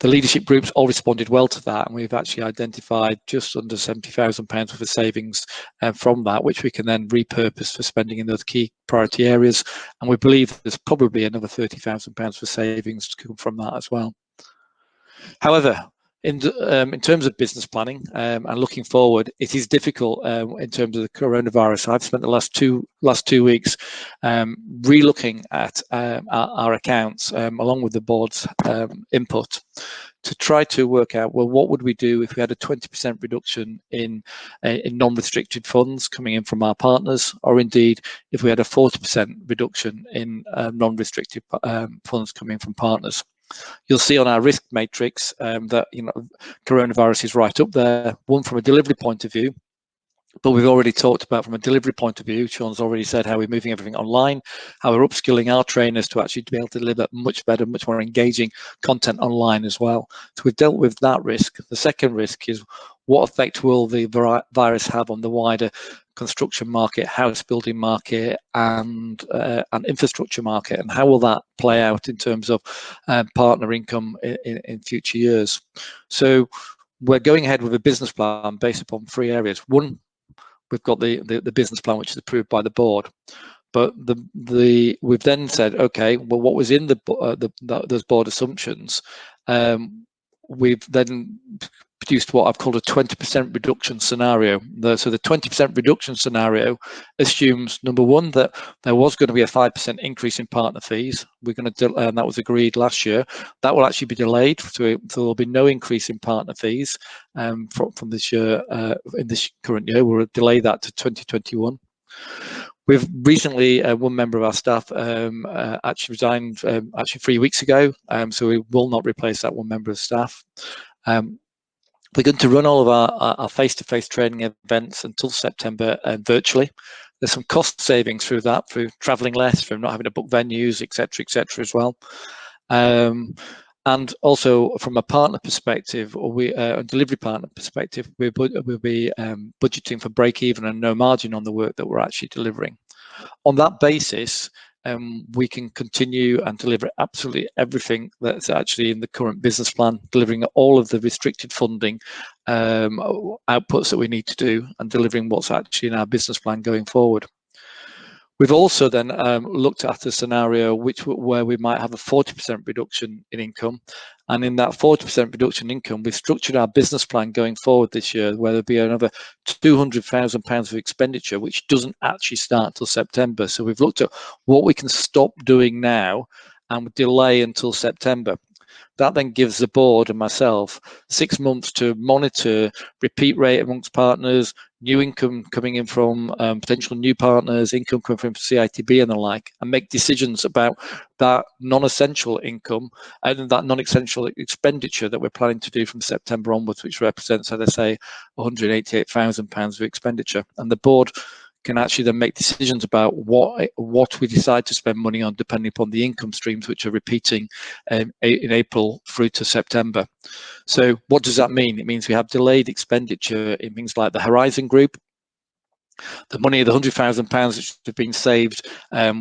leadership groups all responded well to that, and we've actually identified just under £70,000 worth of savings from that, which we can then repurpose for spending in those key priority areas. And we believe there's probably another £30,000 for savings to come from that as well. However, in terms of business planning and looking forward, it is difficult in terms of the coronavirus. I've spent the last two weeks re-looking at our accounts along with the board's input to try to work out, well, what would we do if we had a 20% reduction in non-restricted funds coming in from our partners, or indeed if we had a 40% reduction in non-restricted funds coming from partners. You'll see on our risk matrix that coronavirus is right up there. One, from a delivery point of view, But we've already talked about, from a delivery point of view, Sean's already said how we're moving everything online, how we're upskilling our trainers to actually be able to deliver much better, much more engaging content online as well. So we've dealt with that risk. The second risk is, what effect will the virus have on the wider construction market, house building market, and infrastructure market, and how will that play out in terms of partner income in future years? So we're going ahead with a business plan based upon 3 areas. One, we've got the business plan, which is approved by the board. But we've then said, okay, well, what was in those board assumptions? We've then produced what I've called a 20% reduction scenario. So the 20% reduction scenario assumes, number one, that there was going to be a 5% increase in partner fees. We're going to, and that was agreed last year. That will actually be delayed, so there'll be no increase in partner fees from this year. In this current year, we'll delay that to 2021. We've recently, one member of our staff actually resigned actually 3 weeks ago, so we will not replace that one member of staff. We're going to run all of our face-to-face training events until September virtually. There's some cost savings through that, through travelling less, through not having to book venues, etc., as well. And also from a partner perspective, or a delivery partner perspective, we'll be budgeting for break even and no margin on the work that we're actually delivering. On that basis, we can continue and deliver absolutely everything that's actually in the current business plan, delivering all of the restricted funding outputs that we need to do, and delivering what's actually in our business plan going forward. We've also then looked at a scenario where we might have a 40% reduction in income, and in that 40% reduction in income, we've structured our business plan going forward this year, where there'll be another £200,000 of expenditure, which doesn't actually start until September. So we've looked at what we can stop doing now and delay until September. That then gives the board and myself 6 months to monitor repeat rate amongst partners, new income coming in from potential new partners, income coming from CITB and the like, and make decisions about that non-essential income and that non-essential expenditure that we're planning to do from September onwards, which represents, as I say, £188,000 of expenditure. And the board can actually then make decisions about what we decide to spend money on, depending upon the income streams which are repeating in April through to September. So what does that mean? It means we have delayed expenditure in things like the Horizon Group. The money of the £100,000 which have been saved,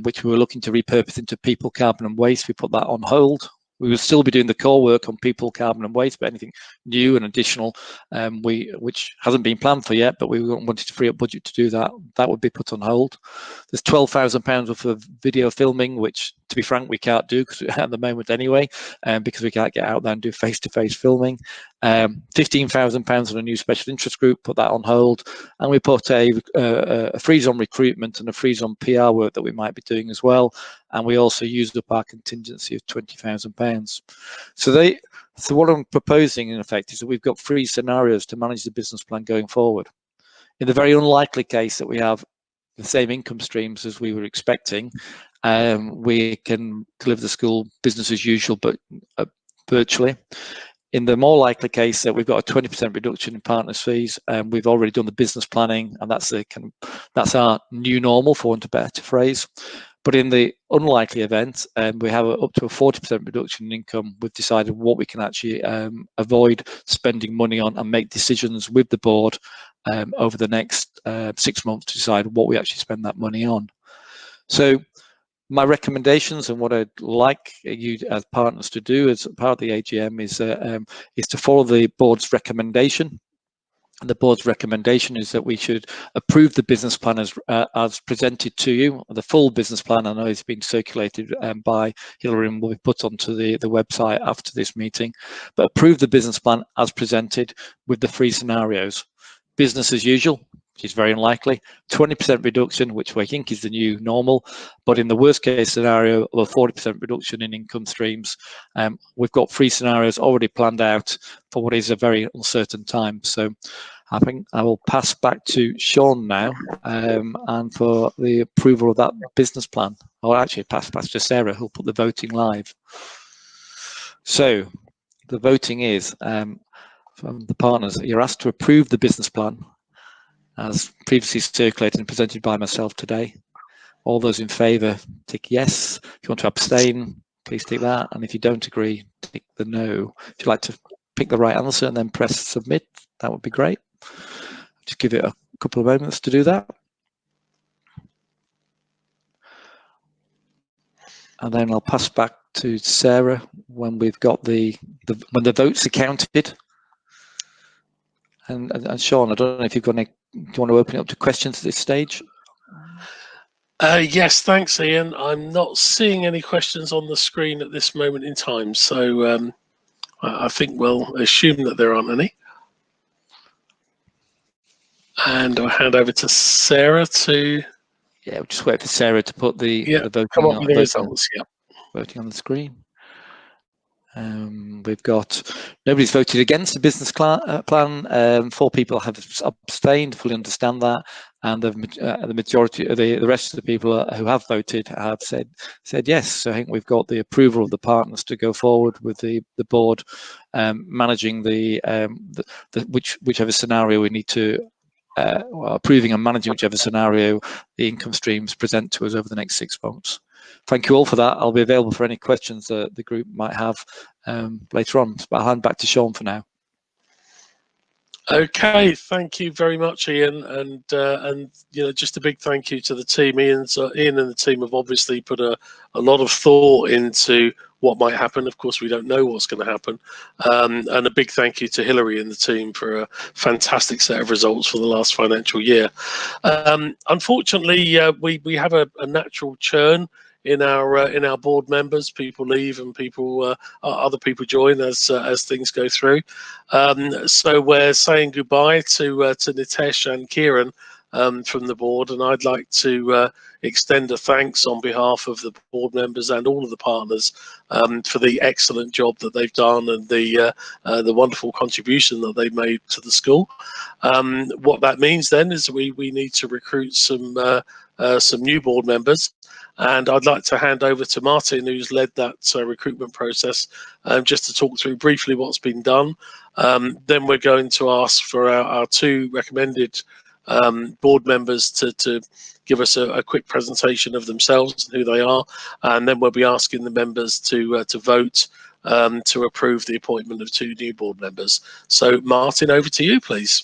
which we were looking to repurpose into people, carbon and waste, we put that on hold. We will still be doing the core work on people, carbon and waste, but anything new and additional, which hasn't been planned for yet, but we wanted to free up budget to do that, that would be put on hold. There's £12,000 worth of video filming, which, to be frank, we can't do at the moment anyway, because we can't get out there and do face-to-face filming. £15,000 on a new special interest group, put that on hold, and we put a freeze on recruitment and a freeze on PR work that we might be doing as well, and we also used up our contingency of £20,000. So what I'm proposing, in effect, is that we've got 3 scenarios to manage the business plan going forward. In the very unlikely case that we have the same income streams as we were expecting, we can deliver the school business as usual, but virtually. In the more likely case that we've got a 20% reduction in partners' fees, and we've already done the business planning, and that's our new normal, for want of a better phrase. But in the unlikely event, we have up to a 40% reduction in income, we've decided what we can actually avoid spending money on and make decisions with the board over the next 6 months to decide what we actually spend that money on. So my recommendations and what I'd like you as partners to do as part of the AGM is to follow the board's recommendation. And the board's recommendation is that we should approve the business plan as presented to you. The full business plan, I know, is being circulated by Hilary and will be put onto the website after this meeting. But approve the business plan as presented with the 3 scenarios. Business as usual, which is very unlikely, 20% reduction, which we think is the new normal, but in the worst case scenario of a 40% reduction in income streams, we've got 3 scenarios already planned out for what is a very uncertain time. So I think I will pass back to Sean now, and for the approval of that business plan. I'll actually pass to Sarah, who'll put the voting live. So the voting is from the partners. You're asked to approve the business plan. as previously circulated and presented by myself today. All those in favour, tick yes. If you want to abstain, please tick that. And if you don't agree, tick the no. If you'd like to pick the right answer and then press submit, that would be great. Just give it a couple of moments to do that. And then I'll pass back to Sarah when we've got when the votes are counted. And Sean, I don't know if you've got any, do you want to open it up to questions at this stage? Yes, thanks, Ian. I'm not seeing any questions on the screen at this moment in time, so I think we'll assume that there aren't any. And I'll hand over to Sarah to... Yeah, we'll just wait for Sarah to put the voting, come up with the results. Yeah. Voting on the screen. We've got nobody's voted against the business plan. 4 people have abstained. Fully understand that, and the majority of the rest of the people who have voted have said yes. So I think we've got the approval of the partners to go forward with the board managing whichever scenario we need to. Approving and managing whichever scenario the income streams present to us over the next 6 months. Thank you all for that. I'll be available for any questions that the group might have later on. But I'll hand back to Sean for now. Okay, thank you very much, Ian, and just a big thank you to the team. Ian and the team have obviously put a lot of thought into what might happen. Of course, we don't know what's going to happen, and a big thank you to Hilary and the team for a fantastic set of results for the last financial year. Unfortunately, we have a natural churn in our board members. People leave and other people join as things go through. So we're saying goodbye to Nitesh and Kieran from the board, and I'd like to extend a thanks on behalf of the board members and all of the partners for the excellent job that they've done and the wonderful contribution that they've made to the school. What that means then is we need to recruit some new board members. And I'd like to hand over to Martin, who's led that recruitment process, just to talk through briefly what's been done. Then we're going to ask for our 2 recommended board members to give us a quick presentation of themselves and who they are. And then we'll be asking the members to vote to approve the appointment of 2 new board members. So Martin, over to you, please.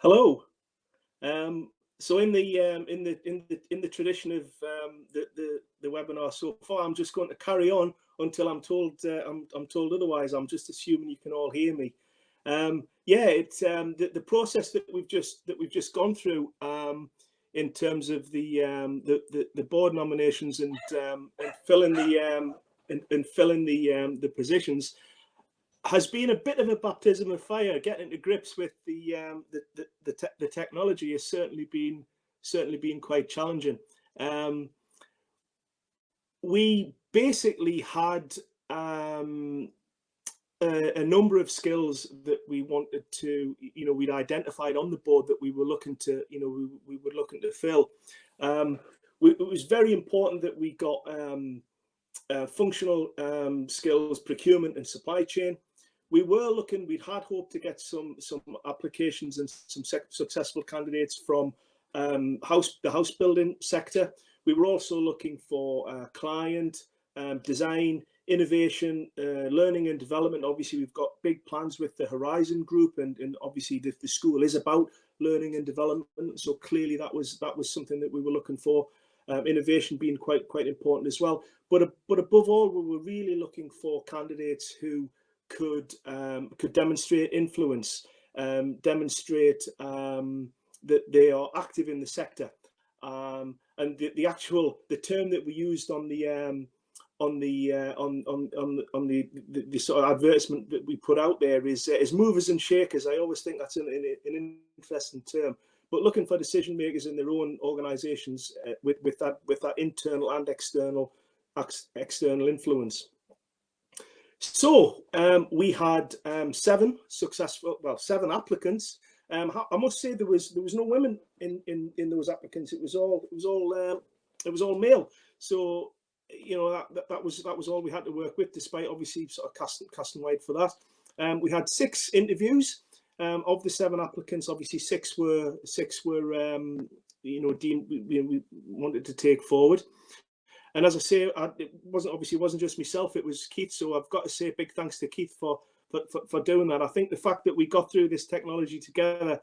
Hello. So in the tradition of the webinar so far, I'm just going to carry on until I'm told otherwise. I'm just assuming you can all hear me. It's the process that we've just gone through in terms of the board nominations and filling the positions has been a bit of a baptism of fire. Getting to grips with the technology has certainly been quite challenging. We basically had a number of skills that we wanted to, we'd identified on the board that we were looking to, we were looking to fill. It was very important that we got functional skills, procurement and supply chain. We'd had hoped to get some applications and some successful candidates from the house building sector. We were also looking for client, design, innovation, learning and development. Obviously, we've got big plans with the Horizon Group, and obviously the school is about learning and development. So clearly that was something that we were looking for. Innovation being quite important as well. But above all, we were really looking for candidates who could demonstrate influence, demonstrate that they are active in the sector, and the term that we used on the sort of advertisement that we put out there is movers and shakers. I always think that's an interesting term. But looking for decision makers in their own organisations with that internal and external influence. So we had 7 applicants. I must say there was no women in those applicants. It was all male. So you know, that was all we had to work with, despite obviously sort of casting wide for that. We had 6 interviews. Of the 7 applicants, obviously 6 were you know, deemed we wanted to take forward. And as I say, it wasn't just myself, it was Keith. So I've got to say a big thanks to Keith for doing that. I think the fact that we got through this technology together,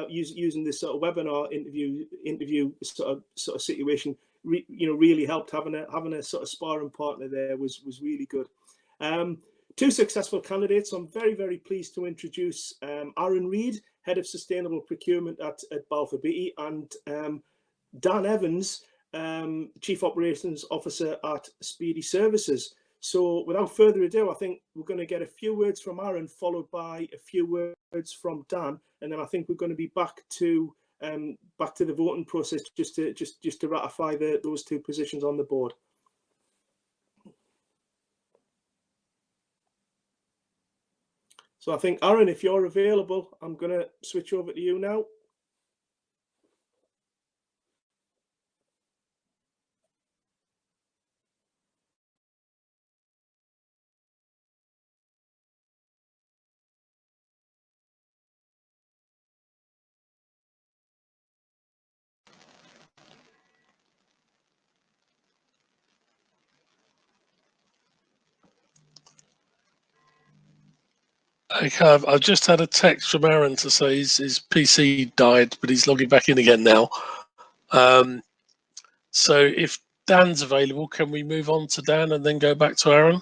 using this sort of webinar interview sort of situation, you know, really helped. Having a sort of sparring partner there was really good. 2 successful candidates. I'm very, very pleased to introduce Aaron Reid, Head of Sustainable Procurement at Balfour Beatty, and Dan Evans, Chief Operations Officer at Speedy Services. So without further ado, I think we're going to get a few words from Aaron, followed by a few words from Dan, and then I think we're going to be back to the voting process just to ratify those 2 positions on the board. So I think, Aaron, if you're available, I'm going to switch over to you now. Okay, I've just had a text from Aaron to say his PC died, but he's logging back in again now. So if Dan's available, can we move on to Dan and then go back to Aaron?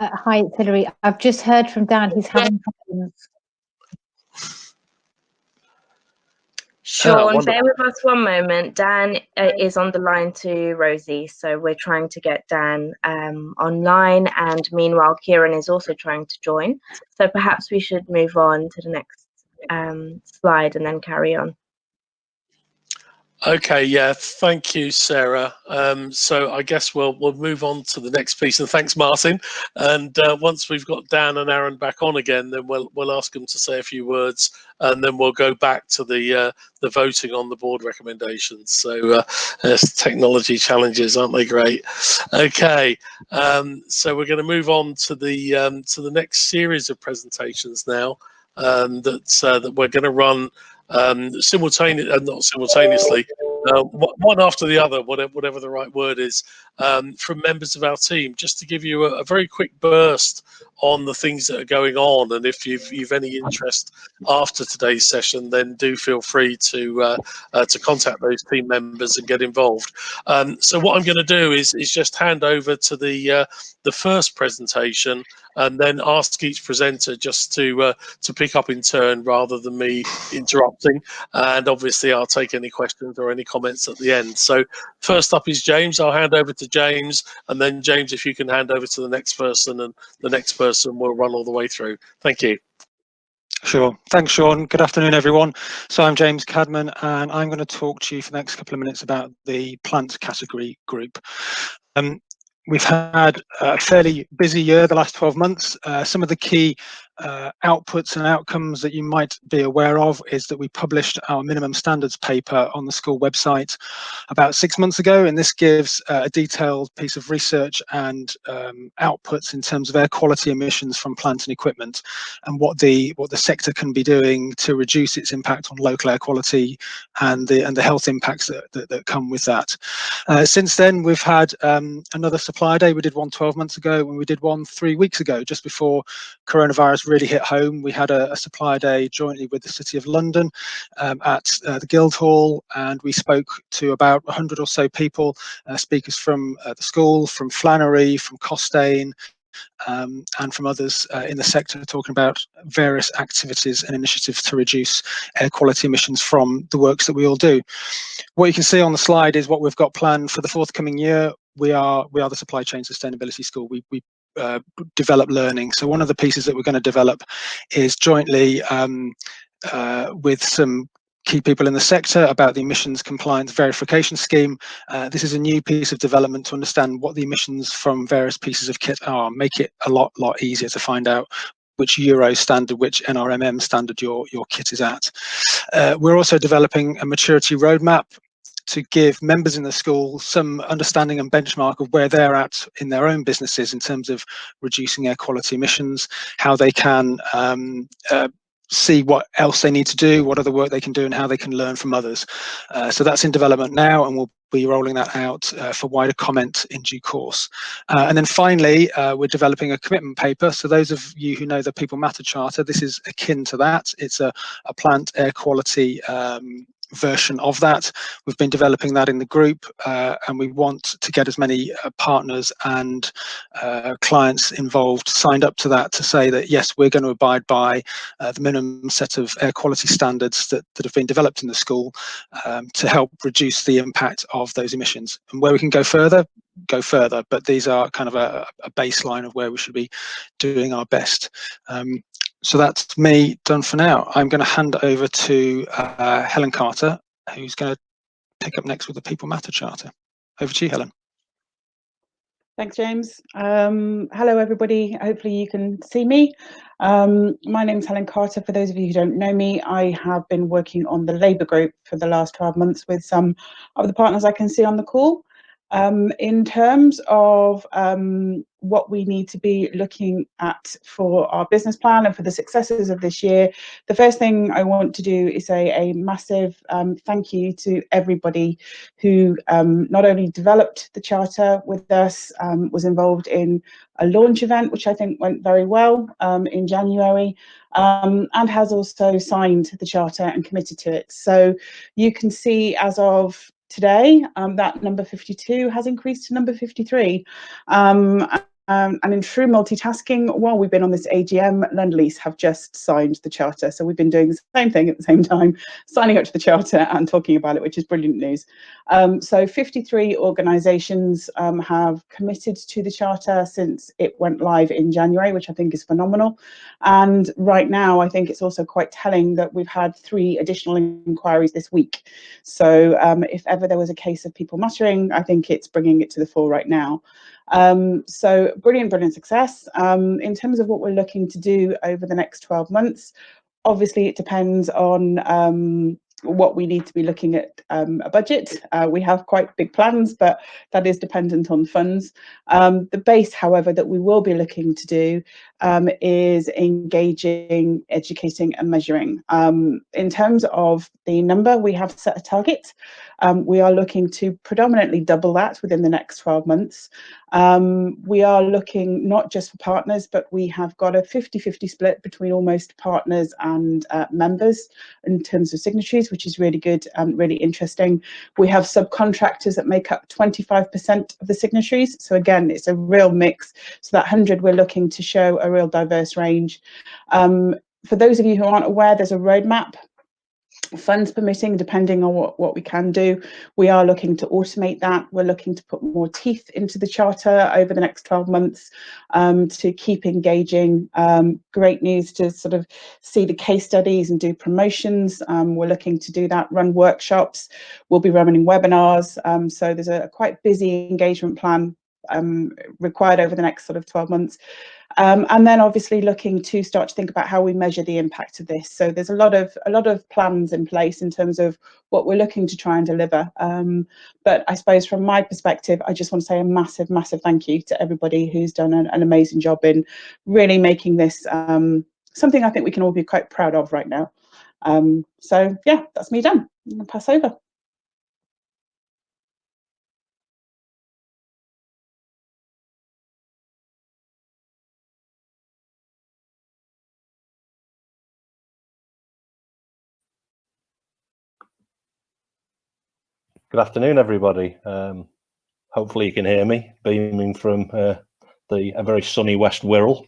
Hi, it's Hilary. I've just heard from Dan. He's having problems. Sean, bear with us one moment. Dan is on the line to Rosie, so we're trying to get Dan online, and meanwhile Kieran is also trying to join. So perhaps we should move on to the next slide and then carry on. Okay, yeah, thank you, Sarah. So I guess we'll move on to the next piece, and thanks, Martin. And once we've got Dan and Aaron back on again, then we'll ask them to say a few words, and then we'll go back to the voting on the board recommendations. So technology challenges, aren't they great? Okay, so we're going to move on to the next series of presentations now, that we're going to run. Not simultaneously, one after the other, whatever the right word is, from members of our team, just to give you a very quick burst on the things that are going on. And if you've any interest after today's session, then do feel free to contact those team members and get involved. So what I'm going to do is just hand over to the first presentation, and then ask each presenter just to pick up in turn rather than me interrupting. And obviously I'll take any questions or any comments at the end. So first up is James. I'll hand over to James, and then James, if you can hand over to the next person, and the next person will run all the way through. Thank you. Sure. Thanks, Sean. Good afternoon, everyone. So I'm James Cadman, and I'm going to talk to you for the next couple of minutes about the plant category group. We've had a fairly busy year, the last 12 months. Some of the key outputs and outcomes that you might be aware of is that we published our minimum standards paper on the school website about 6 months ago, and this gives a detailed piece of research and outputs in terms of air quality emissions from plant and equipment, and what the sector can be doing to reduce its impact on local air quality and the health impacts that come with that. Since then, we've had another supplier day. We did one 12 months ago, and we did one 3 weeks ago, just before coronavirus really hit home. We had a supplier day jointly with the City of London at the Guildhall, and we spoke to about 100 or so people, speakers from the school, from Flannery, from Costain, and from others in the sector, talking about various activities and initiatives to reduce air quality emissions from the works that we all do. What you can see on the slide is what we've got planned for the forthcoming year. We are the Supply Chain Sustainability School. We develop learning. So one of the pieces that we're going to develop is jointly with some key people in the sector about the emissions compliance verification scheme. This is a new piece of development to understand what the emissions from various pieces of kit are, make it a lot easier to find out which Euro standard, which NRMM standard your kit is at. We're also developing a maturity roadmap to give members in the school some understanding and benchmark of where they're at in their own businesses in terms of reducing air quality emissions, how they can see what else they need to do, what other work they can do, and how they can learn from others. So that's in development now, and we'll be rolling that out for wider comment in due course. And then finally, we're developing a commitment paper. So those of you who know the People Matter Charter, this is akin to that. It's a plant air quality version of that. We've been developing that in the group, and we want to get as many partners and clients involved signed up to that to say that yes, we're going to abide by the minimum set of air quality standards that have been developed in the school to help reduce the impact of those emissions. And where we can go further, but these are kind of a baseline of where we should be doing our best. So that's me done for now. I'm going to hand over to Helen Carter, who's going to pick up next with the People Matter Charter. Over to you, Helen. Thanks, James. Hello, everybody. Hopefully you can see me. My name's Helen Carter. For those of you who don't know me, I have been working on the Labour Group for the last 12 months with some of the partners I can see on the call. In terms of what we need to be looking at for our business plan and for the successes of this year, the first thing I want to do is say a massive thank you to everybody who not only developed the charter with us, was involved in a launch event, which I think went very well in January, and has also signed the charter and committed to it. So you can see as of today, that number 52 has increased to number 53. And in true multitasking, while we've been on this AGM, Lend-Lease have just signed the charter. So we've been doing the same thing at the same time, signing up to the charter and talking about it, which is brilliant news. So 53 organisations have committed to the charter since it went live in January, which I think is phenomenal. And right now, I think it's also quite telling that we've had 3 additional inquiries this week. So if ever there was a case of people muttering, I think it's bringing it to the fore right now. So brilliant success. In terms of what we're looking to do over the next 12 months, obviously it depends on what we need to be looking at a budget. We have quite big plans, but that is dependent on funds. The base, however, that we will be looking to do is engaging, educating and measuring. In terms of the number, we have set a target. We are looking to predominantly double that within the next 12 months. We are looking not just for partners, but we have got a 50-50 split between almost partners and members in terms of signatories, which is really good and really interesting. We have subcontractors that make up 25% of the signatories. So again, it's a real mix. So that 100, we're looking to show a real diverse range. For those of you who aren't aware, there's a roadmap. Funds permitting, depending on what we can do, we are looking to automate that. We're looking to put more teeth into the charter over the next 12 months to keep engaging. Great news to sort of see the case studies and do promotions. We're looking to do that, run workshops. We'll be running webinars. So there's a quite busy engagement plan required over the next sort of 12 months. And then obviously looking to start to think about how we measure the impact of this. So there's a lot of plans in place in terms of what we're looking to try and deliver. But I suppose from my perspective, I just want to say a massive thank you to everybody who's done an amazing job in really making this something I think we can all be quite proud of right now. So yeah, that's me done. I'll pass over. Good afternoon, everybody. Hopefully you can hear me, beaming from a very sunny West Wirral.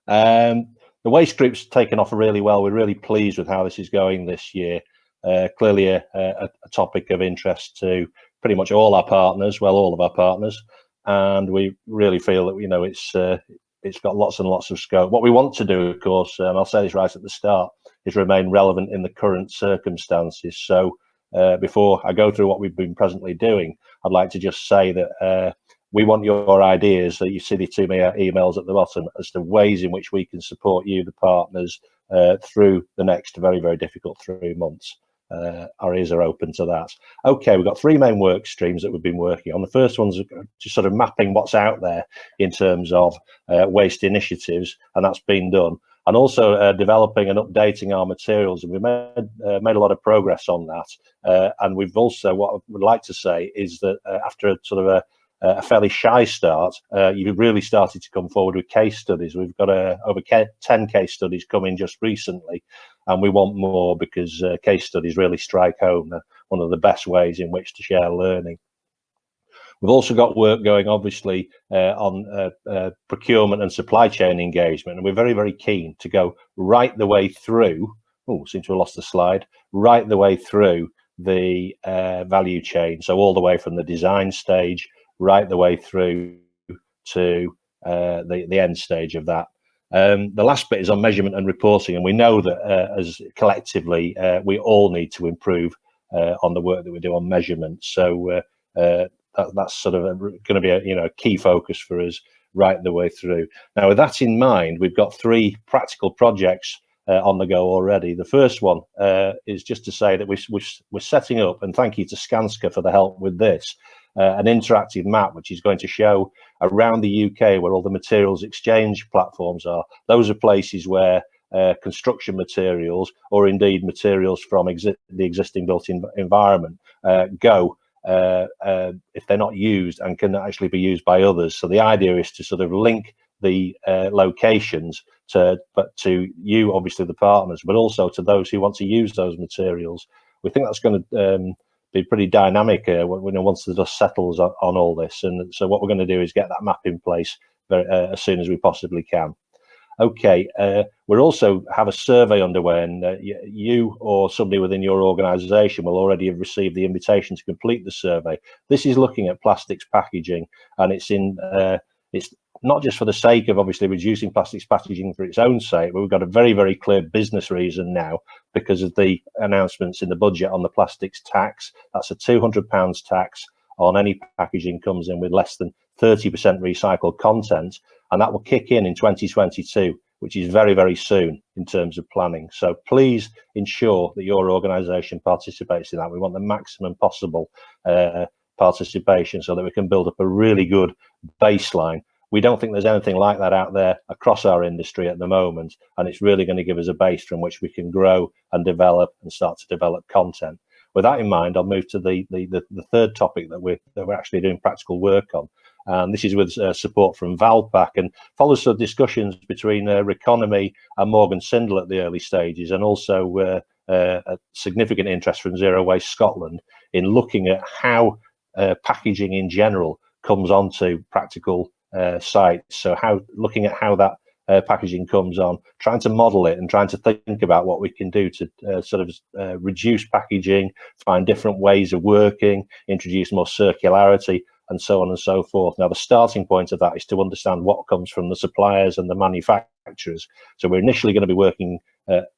The waste group's taken off really well. We're really pleased with how this is going this year. Clearly a topic of interest to pretty much all our partners, well, all of our partners, and we really feel that, you know, it's it's got lots and lots of scope. What we want to do, of course, I'll say this right at the start, is remain relevant in the current circumstances. So before I go through what we've been presently doing, I'd like to just say that we want your ideas, that you see the 2 emails at the bottom, as to ways in which we can support you, the partners, through the next very, very difficult 3 months. Our ears are open to that. Okay, we've got 3 main work streams that we've been working on. The first one's just sort of mapping what's out there in terms of waste initiatives, and that's been done. And also developing and updating our materials, and we've made a lot of progress on that. And we've also, what I would like to say is that after a sort of a fairly shy start, you've really started to come forward with case studies. We've got over 10 case studies coming just recently, and we want more, because case studies really strike home one of the best ways in which to share learning. We've also got work going, obviously, on procurement and supply chain engagement, and we're very, very keen to go right the way through. Oh, seem to have lost the slide. Right the way through the value chain, so all the way from the design stage right the way through to the end stage of that. The last bit is on measurement and reporting, and we know that as collectively we all need to improve on the work that we do on measurement. So that's sort of going to be a key focus for us right the way through. Now, with that in mind, we've got 3 practical projects on the go already. The first one is just to say that we're setting up, and thank you to Skanska for the help with this, an interactive map which is going to show around the UK where all the materials exchange platforms are. Those are places where construction materials, or indeed materials from the existing built environment, go if they're not used, and can actually be used by others. So the idea is to sort of link the locations to you, obviously the partners, but also to those who want to use those materials. We think that's going to be pretty dynamic once the dust settles on all this. And so what we're going to do is get that map in place as soon as we possibly can. Okay, we'll also have a survey underway, and you or somebody within your organisation will already have received the invitation to complete the survey. This is looking at plastics packaging, and it's not just for the sake of obviously reducing plastics packaging for its own sake, but we've got a very, very clear business reason now because of the announcements in the budget on the plastics tax. That's a £200 tax on any packaging comes in with less than 30% recycled content, and that will kick in 2022, which is very, very soon in terms of planning. So please ensure that your organisation participates in that. We want the maximum possible participation so that we can build up a really good baseline. We don't think there's anything like that out there across our industry at the moment, and it's really going to give us a base from which we can grow and develop and start to develop content. With that in mind, I'll move to the third topic that we're actually doing practical work on, and this is with support from Valpak, and follows some discussions between Reconomy and Morgan Sindall at the early stages, and also a significant interest from Zero Waste Scotland in looking at how packaging in general comes onto practical sites. So looking at how that packaging comes on, trying to model it and trying to think about what we can do to sort of reduce packaging, find different ways of working, introduce more circularity, and so on and so forth. Now, the starting point of that is to understand what comes from the suppliers and the manufacturers. So we're initially going to be working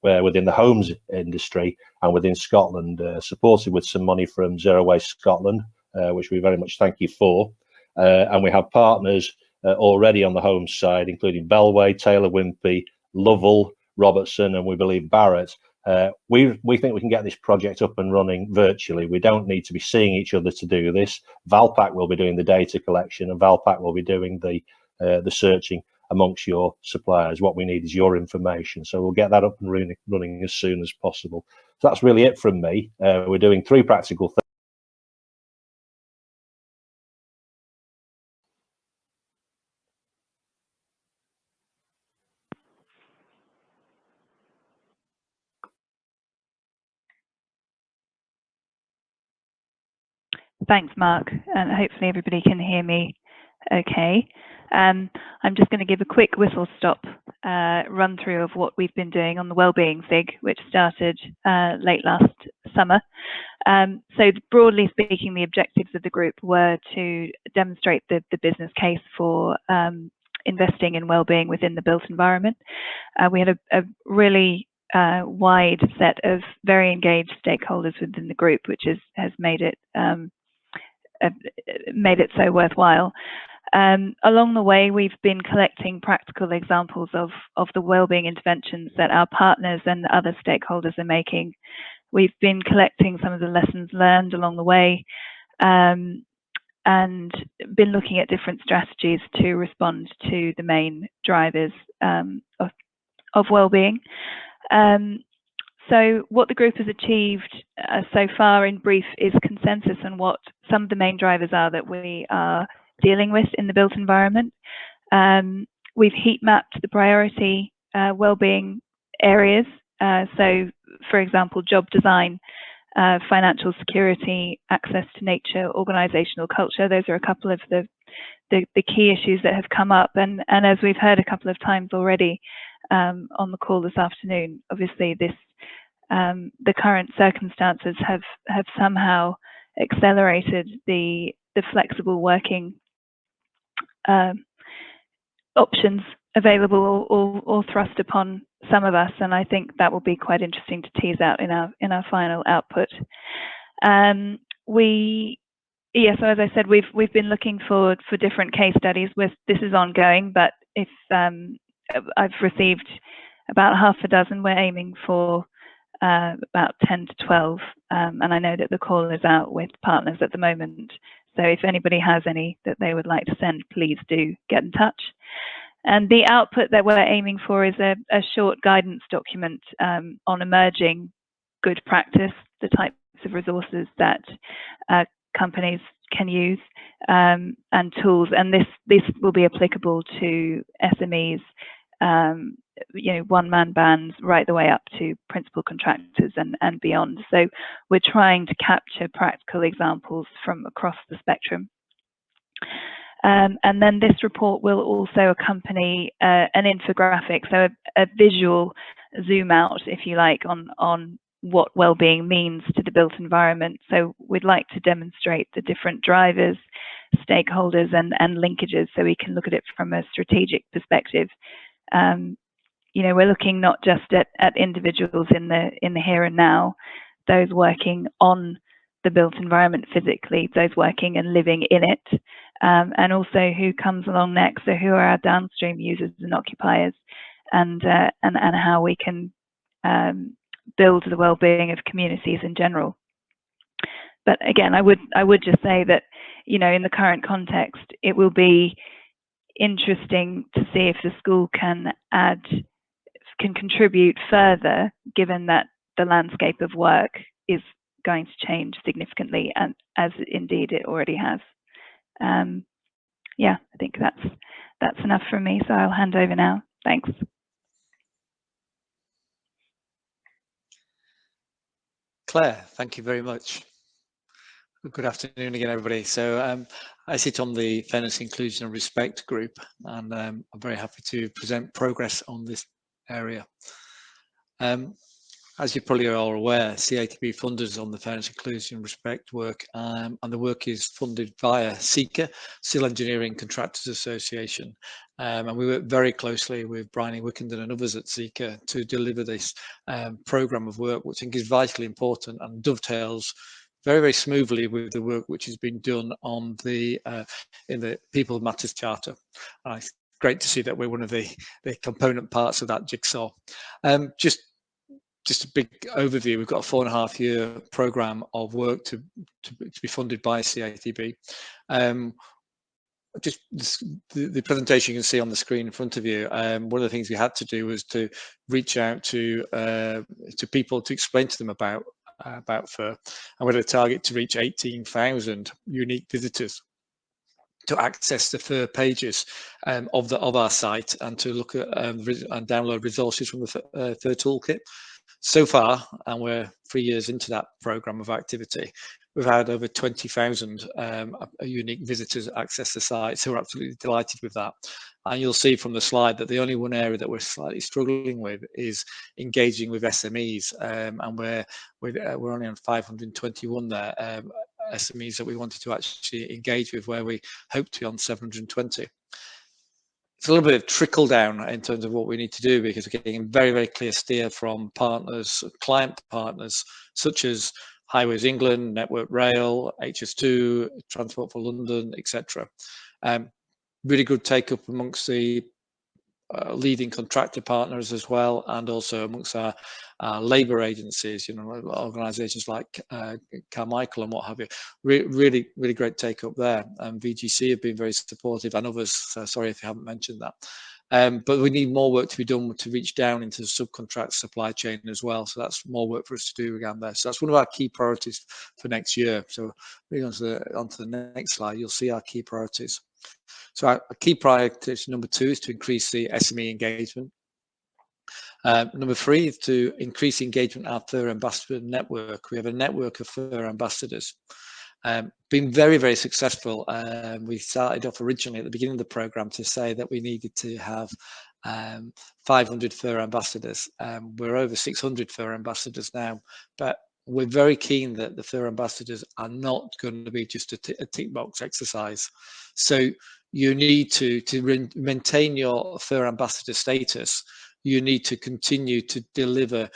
within the homes industry and within Scotland, supported with some money from Zero Waste Scotland, which we very much thank you for. And we have partners already on the home side, including Bellway, Taylor Wimpey, Lovell, Robertson, and we believe Barrett. We think we can get this project up and running virtually. We don't need to be seeing each other to do this. Valpak will be doing the data collection, and Valpak will be doing the searching amongst your suppliers. What we need is your information. So we'll get that up and running as soon as possible. So that's really it from me. We're doing 3 practical things. Thanks, Mark, and hopefully everybody can hear me okay. I'm just going to give a quick whistle-stop run through of what we've been doing on the Wellbeing FIG, which started late last summer. So broadly speaking, the objectives of the group were to demonstrate the business case for investing in well-being within the built environment. We had a really wide set of very engaged stakeholders within the group, which has made it so worthwhile. Along the way, we've been collecting practical examples of the wellbeing interventions that our partners and other stakeholders are making. We've been collecting some of the lessons learned along the way, and been looking at different strategies to respond to the main drivers of wellbeing. So what the group has achieved so far in brief is consensus on what some of the main drivers are that we are dealing with in the built environment. We've heat mapped the priority wellbeing areas. So for example, job design, financial security, access to nature, organizational culture. Those are a couple of the key issues that have come up. And as we've heard a couple of times already on the call this afternoon, obviously the current circumstances have somehow accelerated the flexible working options available or thrust upon some of us, and I think that will be quite interesting to tease out in our final output. So as I said, we've been looking for different case studies. This is ongoing, but if I've received about half a dozen, we're aiming for about 10 to 12, and I know that the call is out with partners at the moment. So if anybody has any that they would like to send, please do get in touch. And the output that we're aiming for is a short guidance document on emerging good practice, the types of resources that companies can use, and tools. And this will be applicable to SMEs, one-man bands, right the way up to principal contractors and beyond. So we're trying to capture practical examples from across the spectrum. And then this report will also accompany an infographic, so a visual zoom out, if you like, on what well-being means to the built environment. So we'd like to demonstrate the different drivers, stakeholders, and linkages, so we can look at it from a strategic perspective. We're looking not just at individuals in the here and now, those working on the built environment physically, those working and living in it, and also who comes along next, so who are our downstream users and occupiers, and how we can build the well-being of communities in general. But again, I would just say that, in the current context, it will be interesting to see if the school can contribute further, given that the landscape of work is going to change significantly, and as indeed it already has. I think that's enough from me, so I'll hand over now. Thanks. Claire, thank you very much. Good afternoon again, everybody. So I sit on the Fairness, Inclusion and Respect group, and I'm very happy to present progress on this area. As you probably are all aware, CATB funds us on the Fairness, Inclusion and Respect work, and the work is funded via CECA, Civil Engineering Contractors Association. And we work very closely with Bryony Wickenden and others at CECA to deliver this programme of work, which I think is vitally important and dovetails very, very smoothly with the work which has been done on in the People Matters Charter. And it's great to see that we're one of the component parts of that jigsaw. Just a big overview, we've got a 4.5-year programme of work to be funded by CATB. Just the presentation you can see on the screen in front of you, one of the things we had to do was to reach out to people to explain to them about FAIR, and we had a target to reach 18,000 unique visitors to access the FAIR pages of our site, and to look at and download resources from the FAIR toolkit. So far, and we're 3 years into that programme of activity, we've had over 20,000 unique visitors access the site, so we're absolutely delighted with that. And you'll see from the slide that the only one area that we're slightly struggling with is engaging with SMEs, and we're only on 521 there, SMEs that we wanted to actually engage with, where we hope to be on 720. it's a little bit of trickle down in terms of what we need to do, because we're getting very, very clear steer from partners, client partners, such as Highways England, Network Rail, HS2, Transport for London, etc. Really good take up amongst the leading contractor partners as well, and also amongst our labour agencies, organisations like Carmichael and what have you. Really great take up there. And VGC have been very supportive, and others. Sorry if you haven't mentioned that. But we need more work to be done to reach down into the subcontract supply chain as well. So that's more work for us to do again there. So that's one of our key priorities for next year. So moving on to the next slide, you'll see our key priorities. So our key priority number 2 is to increase the SME engagement. Number 3 is to increase engagement of our FIR ambassador network. We have a network of FIR ambassadors. Been very, very successful. We started off originally at the beginning of the programme to say that we needed to have 500 FIR ambassadors. We're over 600 FIR ambassadors now, but we're very keen that the FIR ambassadors are not going to be just a tick box exercise. So you need to maintain your FIR ambassador status. You need to continue to deliver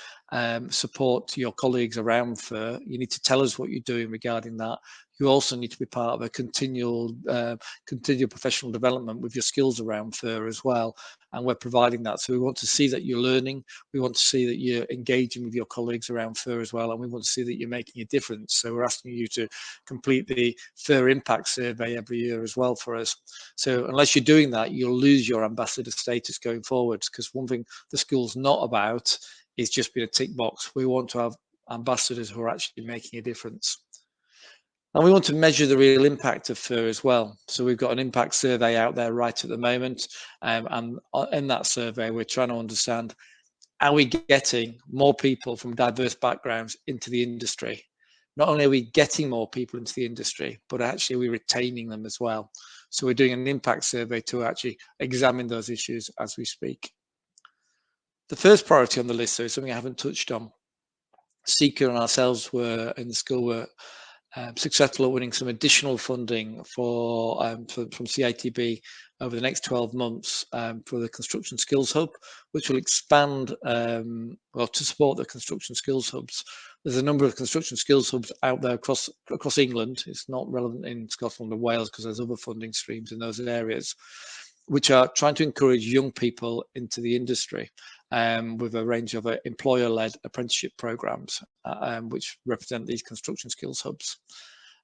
support to your colleagues around FIR. You need to tell us what you're doing regarding that. You also need to be part of a continual professional development with your skills around FIR as well, and we're providing that. So we want to see that you're learning, we want to see that you're engaging with your colleagues around FIR as well, and we want to see that you're making a difference. So we're asking you to complete the FIR impact survey every year as well for us. So unless you're doing that, you'll lose your ambassador status going forwards, because one thing the school's not about is just being a tick box. We want to have ambassadors who are actually making a difference. And we want to measure the real impact of FIR as well. So we've got an impact survey out there right at the moment. And in that survey, we're trying to understand, are we getting more people from diverse backgrounds into the industry? Not only are we getting more people into the industry, but actually we're retaining them as well. So we're doing an impact survey to actually examine those issues as we speak. The first priority on the list, though, is something I haven't touched on. Seeker and ourselves were in the school were successful at winning some additional funding from CITB over the next 12 months for the Construction Skills Hub, which will expand, well, to support the Construction Skills Hubs. There's a number of Construction Skills Hubs out there across England. It's not relevant in Scotland or Wales because there's other funding streams in those areas, which are trying to encourage young people into the industry with a range of employer-led apprenticeship programs, which represent these construction skills hubs.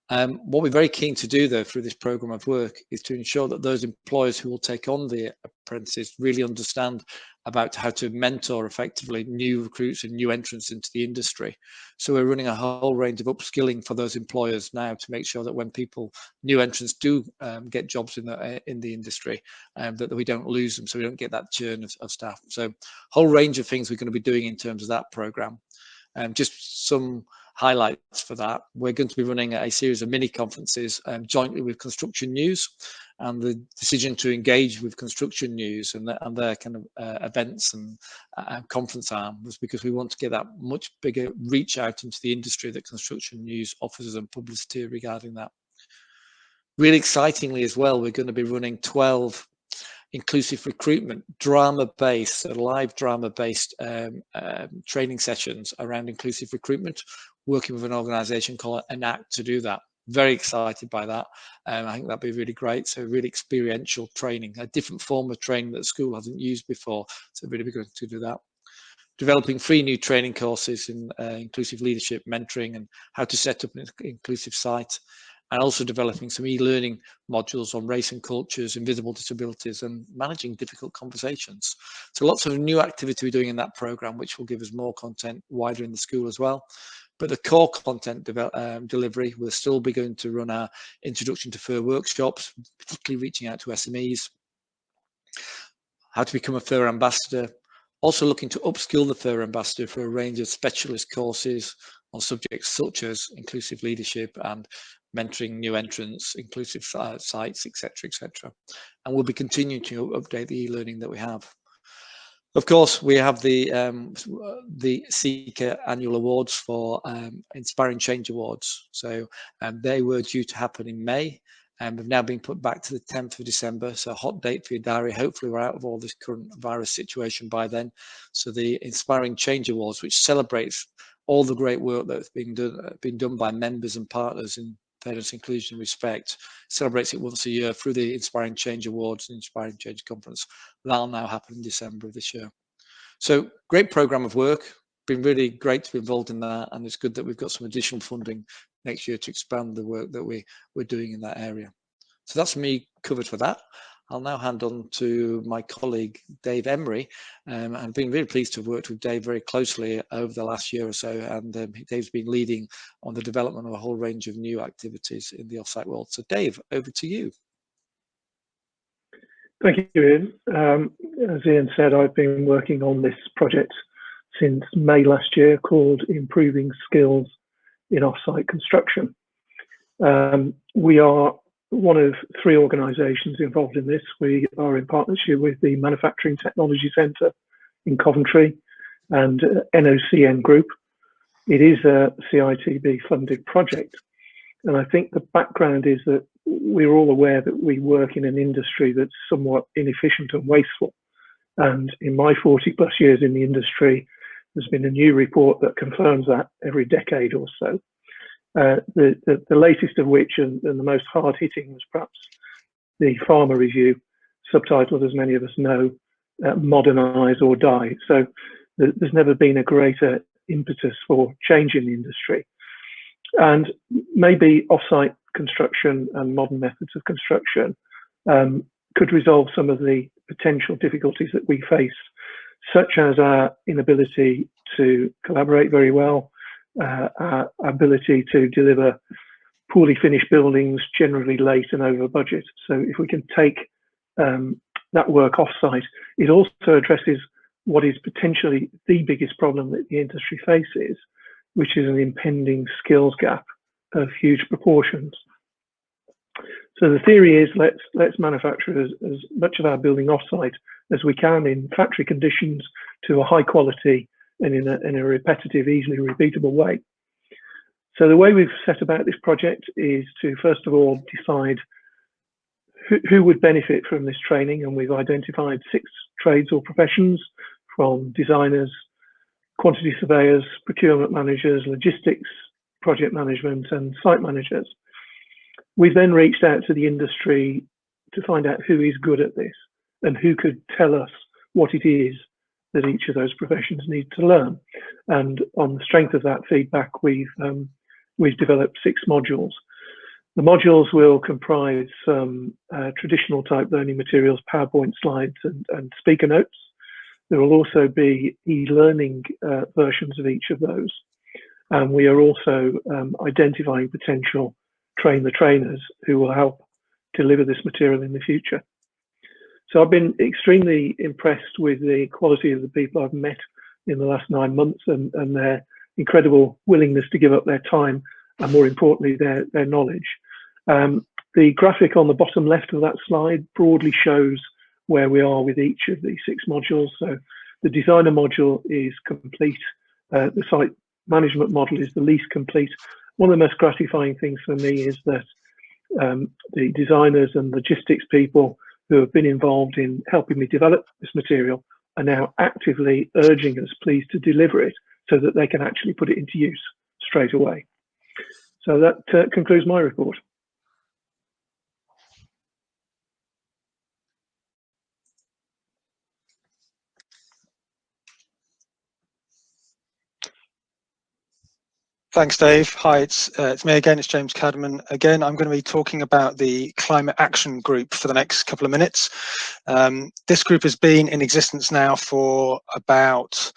What we're very keen to do, though, through this program of work is to ensure that those employers who will take on the apprentices really understand about how to mentor effectively new recruits and new entrants into the industry. So we're running a whole range of upskilling for those employers now to make sure that when new entrants do get jobs in the industry, that we don't lose them, so we don't get that churn of staff. So whole range of things we're going to be doing in terms of that program. Just some highlights for that. We're going to be running a series of mini conferences jointly with Construction News, and the decision to engage with Construction News and their kind of events and conference arm was because we want to get that much bigger reach out into the industry that Construction News offers and publicity regarding that. Really excitingly as well, we're going to be running 12 inclusive recruitment drama-based, live drama-based training sessions around inclusive recruitment, working with an organisation called Enact to do that. Very excited by that. I think that'd be really great. So really experiential training, a different form of training that the school hasn't used before. So really be good to do that. Developing 3 new training courses in inclusive leadership, mentoring, and how to set up an inclusive site. And also developing some e-learning modules on race and cultures, invisible disabilities, and managing difficult conversations. So lots of new activity we're doing in that program, which will give us more content wider in the school as well. But the core content delivery, we'll still be going to run our introduction to FIR workshops, particularly reaching out to SMEs, how to become a FIR ambassador, also looking to upskill the FIR ambassador for a range of specialist courses on subjects such as inclusive leadership and mentoring new entrants, inclusive sites, etc., etc. And we'll be continuing to update the e-learning that we have. Of course, we have the Seeker annual awards for Inspiring Change Awards. So they were due to happen in May. and we've now been put back to the 10th of December, so a hot date for your diary. Hopefully we're out of all this current virus situation by then. So the Inspiring Change Awards, which celebrates all the great work that's been done by members and partners in fairness, inclusion and respect, celebrates it once a year through the Inspiring Change Awards and Inspiring Change Conference. That'll now happen in December of this year. So great program of work, been really great to be involved in that, and it's good that we've got some additional funding next year to expand the work that we're doing in that area. So that's me covered for that. I'll now hand on to my colleague, Dave Emery. I've been really pleased to have worked with Dave very closely over the last year or so, and Dave's been leading on the development of a whole range of new activities in the offsite world. So Dave, over to you. Thank you, Ian. As Ian said, I've been working on this project since May last year, called Improving Skills in Offsite Construction. We are one of 3 organisations involved in this. We are in partnership with the Manufacturing Technology Centre in Coventry and NOCN Group. It is a CITB funded project. And I think the background is that we're all aware that we work in an industry that's somewhat inefficient and wasteful. And in my 40+ years in the industry, there's been a new report that confirms that every decade or so. The latest of which, and the most hard-hitting, was perhaps the Farmer Review, subtitled, as many of us know, Modernise or Die. So there's never been a greater impetus for change in the industry. And maybe offsite construction and modern methods of construction could resolve some of the potential difficulties that we face, such as our inability to collaborate very well, our ability to deliver poorly finished buildings, generally late and over budget. So if we can take that work offsite, it also addresses what is potentially the biggest problem that the industry faces, which is an impending skills gap of huge proportions. So the theory is let's manufacture as much of our building offsite as we can in factory conditions to a high quality and in a repetitive, easily repeatable way. So the way we've set about this project is to first of all decide who would benefit from this training, and we've identified 6 trades or professions, from designers, quantity surveyors, procurement managers, logistics, project management, and site managers. We've then reached out to the industry to find out who is good at this and who could tell us what it is that each of those professions need to learn. And on the strength of that feedback, we've developed 6 modules. The modules will comprise some traditional type learning materials, PowerPoint slides, and speaker notes. There will also be e-learning versions of each of those. And we are also identifying potential train-the-trainers who will help deliver this material in the future. So I've been extremely impressed with the quality of the people I've met in the last 9 months and their incredible willingness to give up their time and, more importantly, their knowledge. The graphic on the bottom left of that slide broadly shows where we are with each of the 6 modules. So the designer module is complete. The site management module is the least complete. One of the most gratifying things for me is that the designers and logistics people who have been involved in helping me develop this material are now actively urging us, please, to deliver it so that they can actually put it into use straight away. So that concludes my report. Thanks, Dave. Hi, it's me again. It's James Cadman. Again, I'm going to be talking about the Climate Action Group for the next couple of minutes. This group has been in existence now for about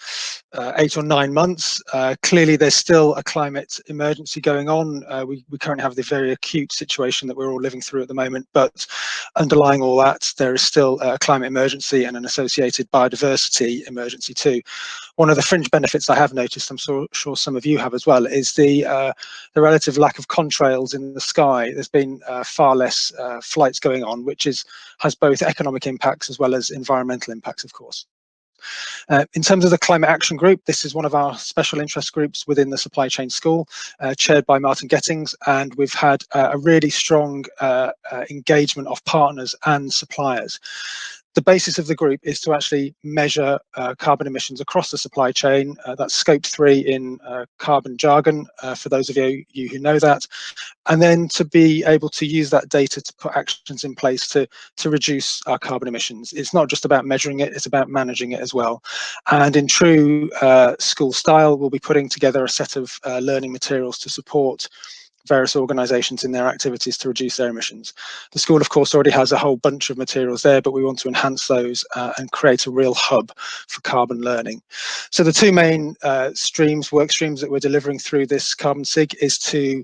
8 or 9 months. Clearly, there's still a climate emergency going on. We currently have the very acute situation that we're all living through at the moment, but underlying all that, there is still a climate emergency and an associated biodiversity emergency too. One of the fringe benefits I have noticed, I'm sure some of you have as well, is the relative lack of contrails in the sky. There's been far less flights going on, which has both economic impacts as well as environmental impacts, of course. In terms of the Climate Action Group, this is one of our special interest groups within the Supply Chain School, chaired by Martin Gettings, and we've had a really strong engagement of partners and suppliers. The basis of the group is to actually measure carbon emissions across the supply chain. That's scope 3 in carbon jargon, for those of you who know that, and then to be able to use that data to put actions in place to reduce our carbon emissions. It's not just about measuring it, it's about managing it as well. And in true school style, we'll be putting together a set of learning materials to support various organisations in their activities to reduce their emissions. The school, of course, already has a whole bunch of materials there, but we want to enhance those and create a real hub for carbon learning. So the two main work streams that we're delivering through this Carbon SIG is to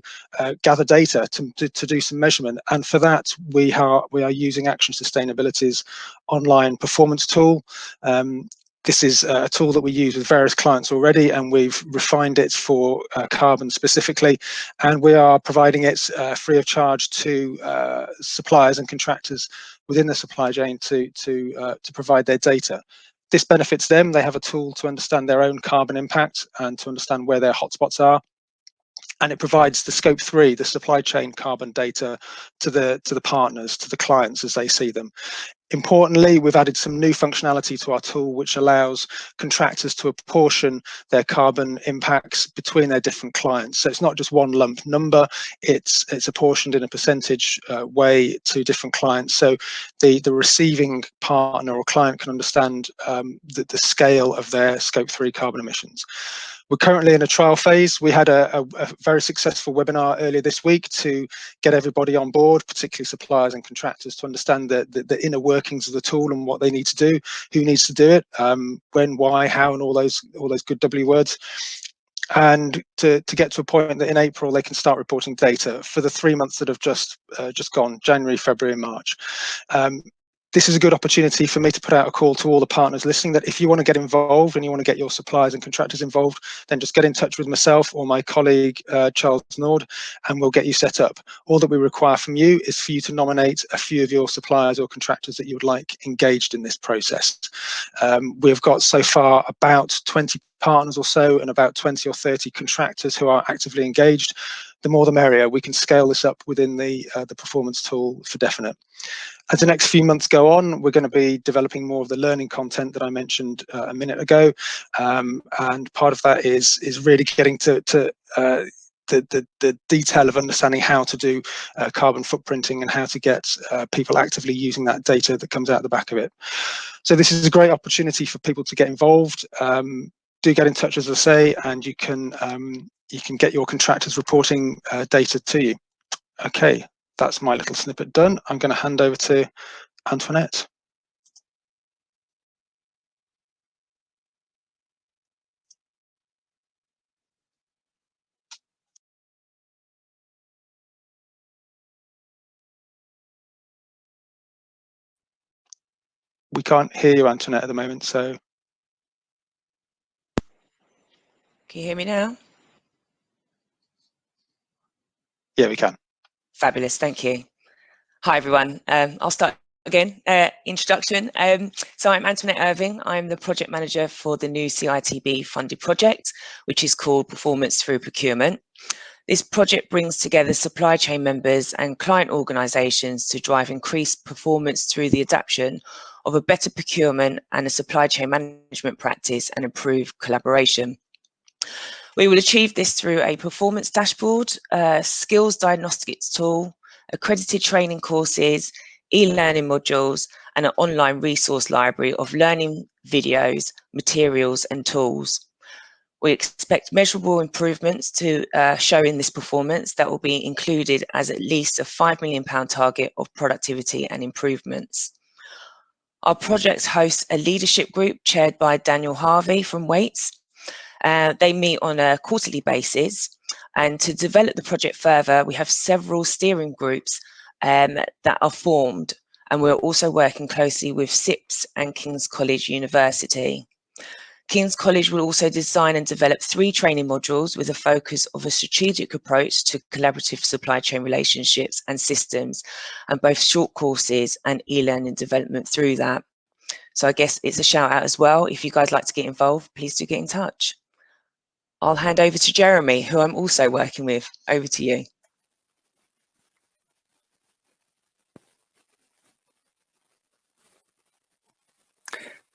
gather data, to do some measurement, and for that we are using Action Sustainability's online performance tool. This is a tool that we use with various clients already, and we've refined it for carbon specifically, and we are providing it free of charge to suppliers and contractors within the supply chain to provide their data. This benefits them. They have a tool to understand their own carbon impact and to understand where their hotspots are. And it provides the scope 3, the supply chain carbon data, to the partners, to the clients as they see them. Importantly, we've added some new functionality to our tool, which allows contractors to apportion their carbon impacts between their different clients. So it's not just one lump number, it's apportioned in a percentage way to different clients. So the receiving partner or client can understand the scale of their scope 3 carbon emissions. We're currently in a trial phase. We had a very successful webinar earlier this week to get everybody on board, particularly suppliers and contractors, to understand the inner workings of the tool and what they need to do, who needs to do it, when, why, how, and all those good W words. And to get to a point that in April they can start reporting data for the 3 months that have just gone, January, February, and March. This is a good opportunity for me to put out a call to all the partners listening that if you want to get involved and you want to get your suppliers and contractors involved, then just get in touch with myself or my colleague, Charles Nord, and we'll get you set up. All that we require from you is for you to nominate a few of your suppliers or contractors that you would like engaged in this process. We've got so far about 20 partners or so and about 20 or 30 contractors who are actively engaged. The more the merrier. We can scale this up within the performance tool for definite. As the next few months go on, we're going to be developing more of the learning content that I mentioned a minute ago, and part of that is really getting to the detail of understanding how to do carbon footprinting and how to get people actively using that data that comes out the back of it. So this is a great opportunity for people to get involved. Do get in touch, as I say, and you can get your contractors reporting data to you. Okay. That's my little snippet done. I'm going to hand over to Antoinette. We can't hear you, Antoinette, at the moment, so. Can you hear me now? Yeah, we can. Fabulous, thank you. Hi, everyone. I'll start again. Introduction. So I'm Antoinette Irving. I'm the project manager for the new CITB funded project, which is called Performance Through Procurement. This project brings together supply chain members and client organisations to drive increased performance through the adoption of a better procurement and a supply chain management practice and improved collaboration. We will achieve this through a performance dashboard, skills diagnostics tool, accredited training courses, e-learning modules, and an online resource library of learning videos, materials, and tools. We expect measurable improvements to show in this performance that will be included as at least a £5 million target of productivity and improvements. Our project hosts a leadership group chaired by Daniel Harvey from Waits. They meet on a quarterly basis, and to develop the project further, we have several steering groups that are formed, and we're also working closely with SIPS and King's College University. King's College will also design and develop 3 training modules with a focus of a strategic approach to collaborative supply chain relationships and systems, and both short courses and e-learning development through that. So I guess it's a shout out as well. If you guys like to get involved, please do get in touch. I'll hand over to Jeremy, who I'm also working with. Over to you.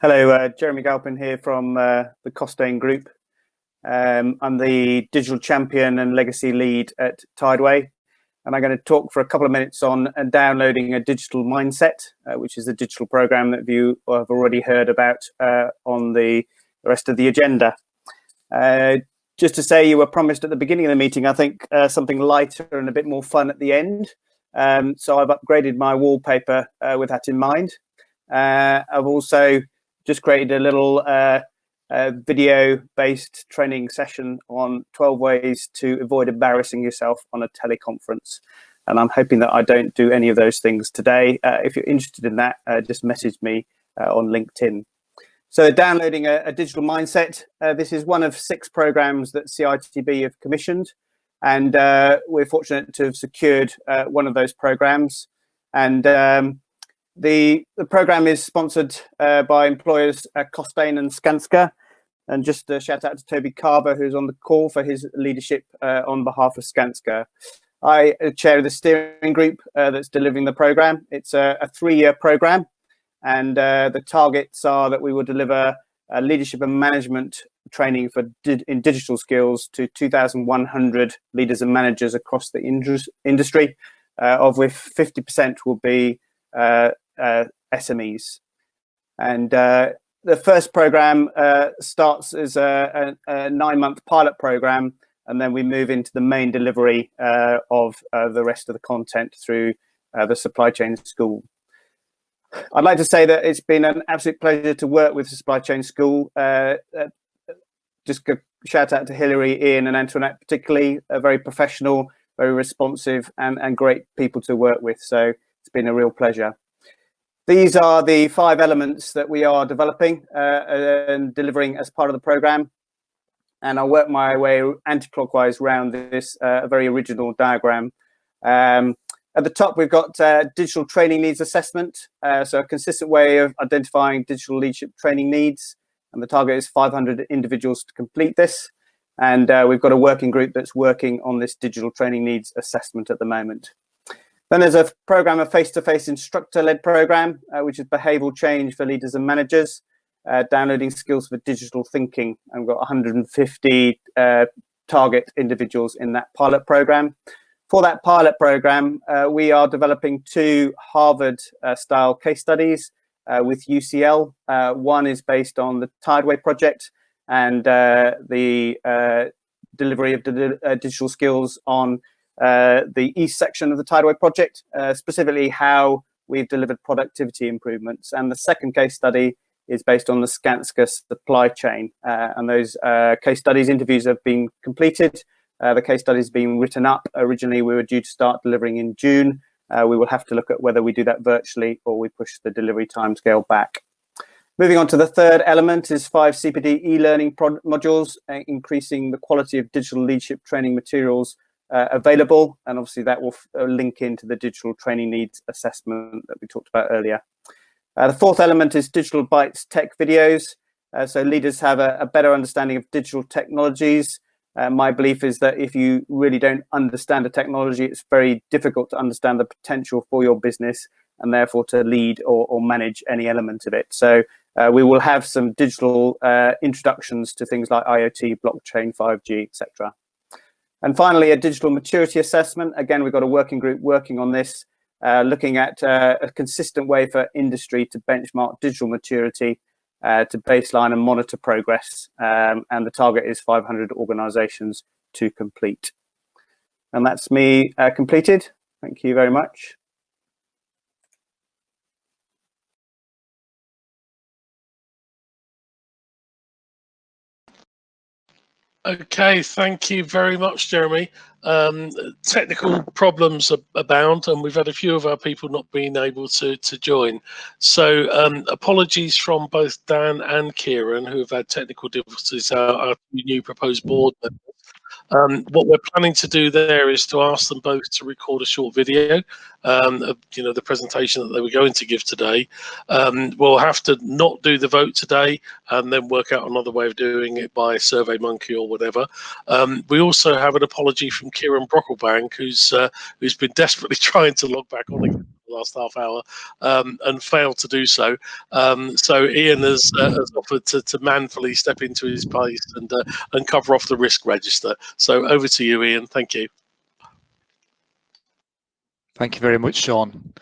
Hello, Jeremy Galpin here from the Costain Group. I'm the digital champion and legacy lead at Tideway, and I'm going to talk for a couple of minutes on downloading a digital mindset, which is a digital program that you have already heard about on the rest of the agenda. Just to say, you were promised at the beginning of the meeting, I think, something lighter and a bit more fun at the end. So I've upgraded my wallpaper with that in mind. I've also just created a little video-based training session on 12 ways to avoid embarrassing yourself on a teleconference. And I'm hoping that I don't do any of those things today. If you're interested in that, just message me on LinkedIn. So downloading a digital mindset. This is one of 6 programs that CITB have commissioned. And we're fortunate to have secured one of those programs. And the program is sponsored by employers Costain and Skanska. And just a shout out to Toby Carver, who's on the call, for his leadership on behalf of Skanska. I chair the steering group that's delivering the program. It's a 3-year program, and the targets are that we will deliver leadership and management training in digital skills to 2,100 leaders and managers across the industry, of which 50% will be SMEs. And the first program starts as a 9-month pilot program, and then we move into the main delivery of the rest of the content through the supply chain school. I'd like to say that it's been an absolute pleasure to work with the supply chain school. Just a shout out to Hilary, Ian and Antoinette particularly, very professional, very responsive and great people to work with. So it's been a real pleasure. These are the 5 elements that we are developing and delivering as part of the program. And I'll work my way anti-clockwise around this very original diagram. At the top, we've got digital training needs assessment. So a consistent way of identifying digital leadership training needs. And the target is 500 individuals to complete this. And we've got a working group that's working on this digital training needs assessment at the moment. Then there's a program, a face-to-face instructor-led program, which is behavioural change for leaders and managers, downloading skills for digital thinking. And we've got 150 target individuals in that pilot program. For that pilot program, we are developing 2 Harvard-style case studies with UCL. One is based on the Tideway project and the delivery of digital skills on the East section of the Tideway project, specifically how we've delivered productivity improvements. And the second case study is based on the Skanska supply chain. And those case studies interviews have been completed. The case study is being written up. Originally, we were due to start delivering in June. We will have to look at whether we do that virtually or we push the delivery timescale back. Moving on to the third element is 5 CPD e-learning modules, increasing the quality of digital leadership training materials available. And obviously that will link into the digital training needs assessment that we talked about earlier. The fourth element is digital bites tech videos. So leaders have a better understanding of digital technologies. My belief is that if you really don't understand the technology, it's very difficult to understand the potential for your business and therefore to lead or manage any element of it. So we will have some digital introductions to things like IoT, blockchain, 5G, etc. And finally, a digital maturity assessment. Again, we've got a working group working on this, looking at a consistent way for industry to benchmark digital maturity, to baseline and monitor progress. And the target is 500 organisations to complete. And that's me completed. Thank you very much. Okay, thank you very much, Jeremy. Technical problems abound, and we've had a few of our people not being able to join. So apologies from both Dan and Kieran, who have had technical difficulties, our new proposed board members. What we're planning to do there is to ask them both to record a short video of, the presentation that they were going to give today. We'll have to not do the vote today and then work out another way of doing it by SurveyMonkey or whatever. We also have an apology from Kieran Brocklebank, who's been desperately trying to log back on again for the last half hour and failed to do so. So Ian has offered to manfully step into his place and cover off the risk register. So over to you, Ian. Thank you. Thank you very much, Sean.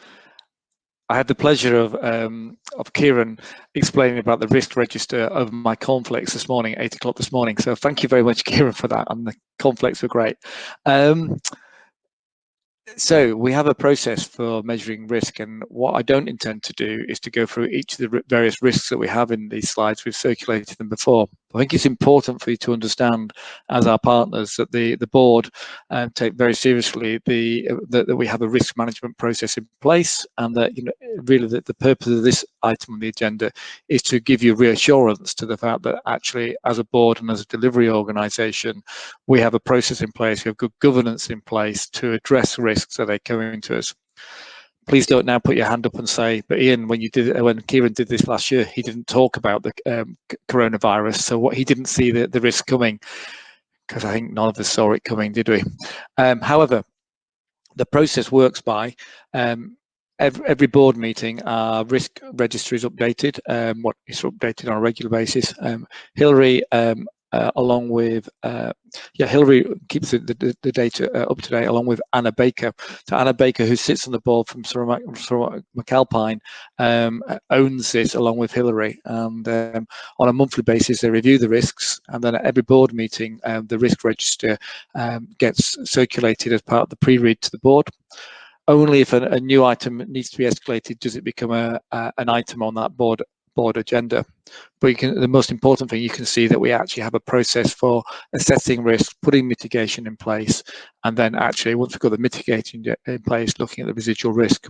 I had the pleasure of Kieran explaining about the risk register of my cornflakes this morning at 8 o'clock this morning. So thank you very much, Kieran, for that. And the cornflakes were great. So we have a process for measuring risk, and what I don't intend to do is to go through each of the various risks that we have in these slides. We've circulated them before. I think it's important for you to understand, as our partners, that the board take very seriously that we have a risk management process in place, and that really the purpose of this item on the agenda is to give you reassurance to the fact that actually, as a board and as a delivery organisation, we have a process in place, we have good governance in place to address risks that they coming to us. Please don't now put your hand up and say, but Ian, when Kieran did this last year, he didn't talk about the coronavirus. So what, he didn't see the risk coming, because I think none of us saw it coming, did we? However, the process works by every board meeting, our risk register is updated. What is updated on a regular basis. Hilary, along with Hilary keeps the data up to date, along with Anna Baker. So Anna Baker, who sits on the board from Sir McAlpine, owns this along with Hilary, and on a monthly basis they review the risks, and then at every board meeting the risk register gets circulated as part of the pre-read to the board. Only if a new item needs to be escalated does it become an item on that board agenda. But the most important thing, you can see that we actually have a process for assessing risk, putting mitigation in place, and then actually, once we've got the mitigation in place, looking at the residual risk.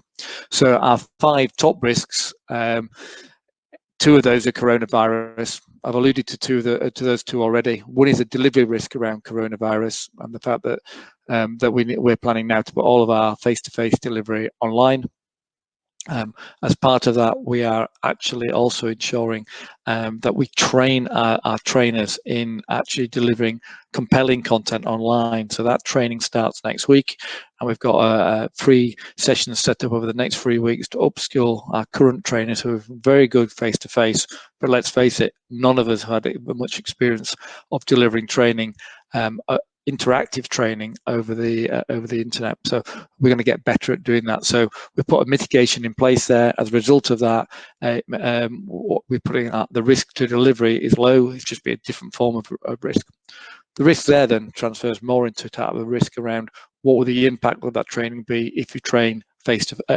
So our 5 top risks, 2 of those are coronavirus. I've alluded to those 2 already. One is a delivery risk around coronavirus, and the fact that we're planning now to put all of our face-to-face delivery online. As part of that, we are actually also ensuring that we train our trainers in actually delivering compelling content online. So that training starts next week, and we've got 3 sessions set up over the next 3 weeks to upskill our current trainers who are very good face-to-face. But let's face it, none of us had much experience of delivering training, interactive training over the internet. So we're going to get better at doing that. So we've put a mitigation in place there. As a result of that, what we're putting out, the risk to delivery is low. It's just be a different form of risk. The risk there then transfers more into a type of risk around what will the impact of that training be if you train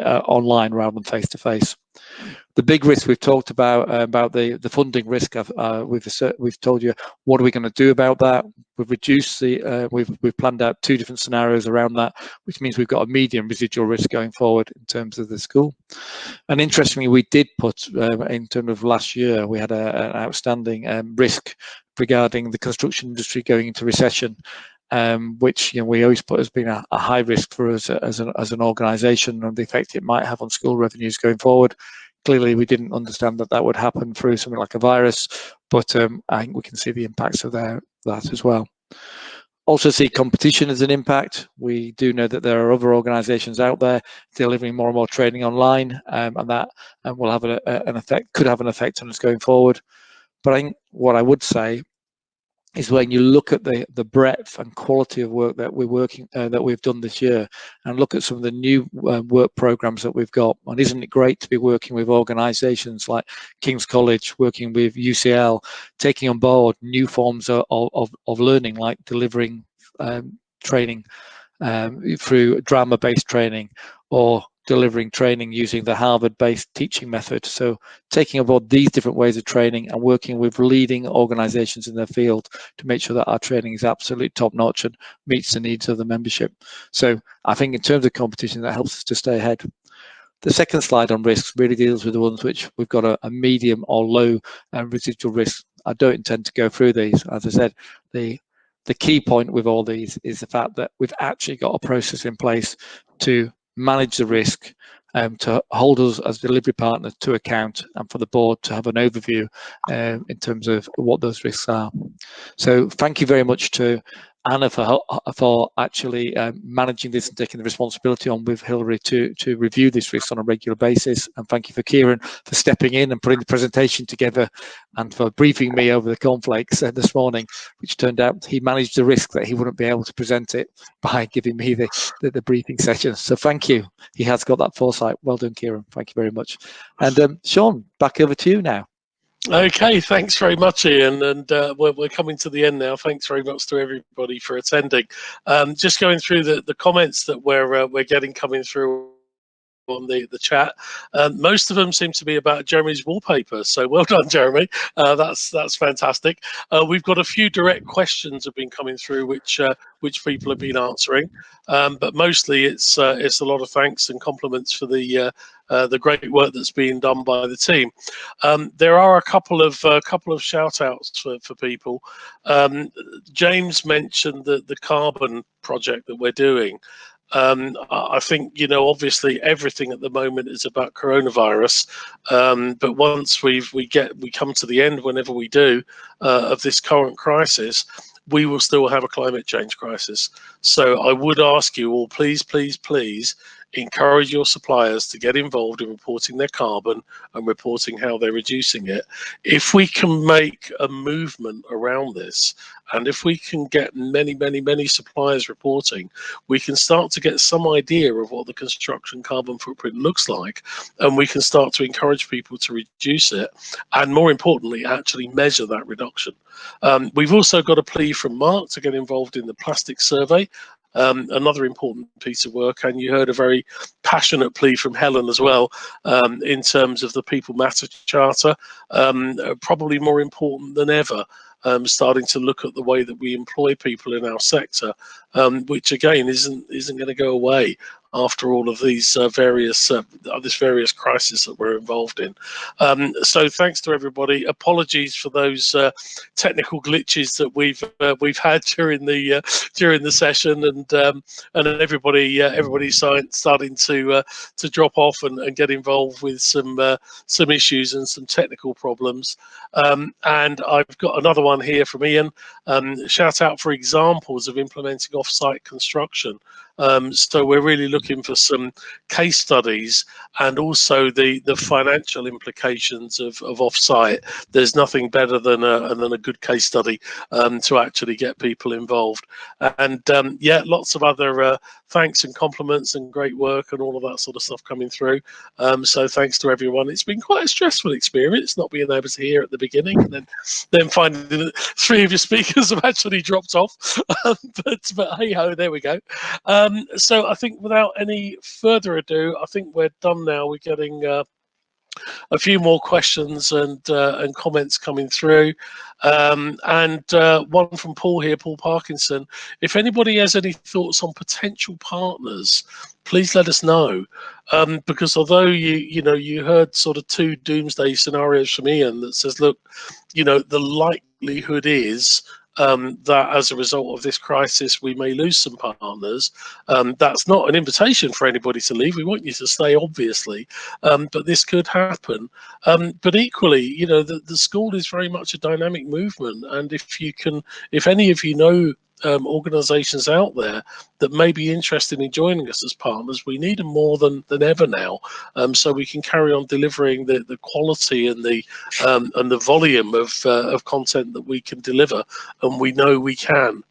online rather than face-to-face. The big risk we've talked about the funding risk. We've told you what are we going to do about that. We've reduced we've planned out 2 different scenarios around that, which means we've got a medium residual risk going forward in terms of the school. And interestingly, we did put in terms of last year, we had an outstanding risk regarding the construction industry going into recession. Which we always put as being a high risk for us as an organisation, and the effect it might have on school revenues going forward. Clearly, we didn't understand that would happen through something like a virus, but I think we can see the impacts of that as well. Also see competition as an impact. We do know that there are other organisations out there delivering more and more training online, and that will have an effect, could have an effect on us going forward. But I think what I would say is when you look at the breadth and quality of work that we've done this year, and look at some of the new work programs that we've got, and isn't it great to be working with organisations like King's College, working with UCL, taking on board new forms of learning, like delivering training through drama-based training, or delivering training using the Harvard-based teaching method. So taking aboard these different ways of training and working with leading organisations in their field to make sure that our training is absolutely top-notch and meets the needs of the membership. So I think in terms of competition, that helps us to stay ahead. The second slide on risks really deals with the ones which we've got a medium or low residual risk. I don't intend to go through these. As I said, the the key point with all these is the fact that we've actually got a process in place to manage the risk, to hold us as delivery partners to account, and for the board to have an overview in terms of what those risks are. So thank you very much to Anna for actually managing this and taking the responsibility on with Hilary to review this risk on a regular basis. And thank you for Kieran for stepping in and putting the presentation together and for briefing me over the cornflakes this morning, which turned out he managed the risk that he wouldn't be able to present it by giving me the briefing session. So thank you. He has got that foresight. Well done, Kieran. Thank you very much. And Sean, back over to you now. Okay, thanks very much, Ian, and we're coming to the end now. Thanks very much to everybody for attending. Just going through the comments that we're getting coming through on the chat. Most of them seem to be about Jeremy's wallpaper, so well done, Jeremy. That's fantastic. We've got a few direct questions have been coming through, which people have been answering, but mostly it's a lot of thanks and compliments for the great work that's being done by the team. There are a couple of shout outs for people. James mentioned the carbon project that we're doing. I think, obviously everything at the moment is about coronavirus, but once we come to the end, whenever we do, of this current crisis, we will still have a climate change crisis. So I would ask you all, please, please, please encourage your suppliers to get involved in reporting their carbon and reporting how they're reducing it. If we can make a movement around this, and if we can get many, many, many suppliers reporting, we can start to get some idea of what the construction carbon footprint looks like, and we can start to encourage people to reduce it, and more importantly, actually measure that reduction. We've also got a plea from Mark to get involved in the plastic survey. Another important piece of work, and you heard a very passionate plea from Helen as well, in terms of the People Matter Charter, probably more important than ever. Starting to look at the way that we employ people in our sector, which again isn't going to go away after all of these various crisis that we're involved in. So thanks to everybody. Apologies for those technical glitches that we've had during the session, and everybody's starting to drop off and get involved with some issues and some technical problems. And I've got another one here from Ian. Shout out for examples of implementing off-site construction. So we're really looking for some case studies and also the financial implications of off-site. There's nothing better than a good case study to actually get people involved. And yeah, lots of other thanks and compliments and great work and all of that sort of stuff coming through. So thanks to everyone. It's been quite a stressful experience not being able to hear at the beginning, and then finding that 3 of your speakers have actually dropped off. But hey ho, there we go. So I think without any further ado, I think we're done now. We're getting a few more questions and comments coming through, and one from Paul here, Paul Parkinson. If anybody has any thoughts on potential partners, please let us know, because although you heard sort of 2 doomsday scenarios from Ian that says, look, the likelihood is that as a result of this crisis we may lose some partners. That's not an invitation for anybody to leave. We want you to stay, obviously, but this could happen. But equally, the school is very much a dynamic movement, and if any of you know organizations out there that may be interested in joining us as partners, we need them more than ever now, so we can carry on delivering the quality and the volume of content that we can deliver, and we know we can.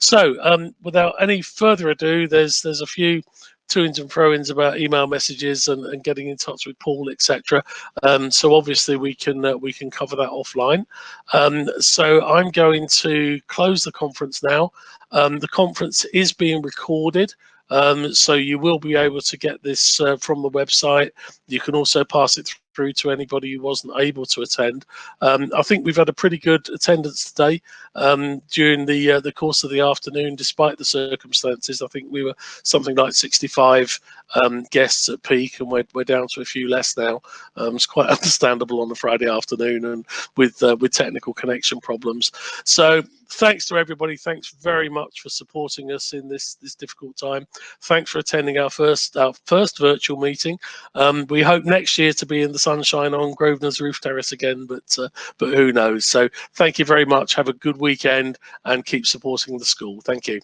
So without any further ado, there's a few to-ins and fro-ins about email messages and getting in touch with Paul, etc. So obviously we can cover that offline. So I'm going to close the conference now. The conference is being recorded, so you will be able to get this from the website. You can also pass it through to anybody who wasn't able to attend. I think we've had a pretty good attendance today during the course of the afternoon, despite the circumstances. I think we were something like 65 guests at peak, and we're down to a few less now. It's quite understandable on a Friday afternoon and with technical connection problems. So thanks to everybody. Thanks very much for supporting us in this difficult time. Thanks for attending our first virtual meeting. We hope next year to be in the sunshine on Grosvenor's roof terrace again, but who knows? So thank you very much. Have a good weekend and keep supporting the school. Thank you.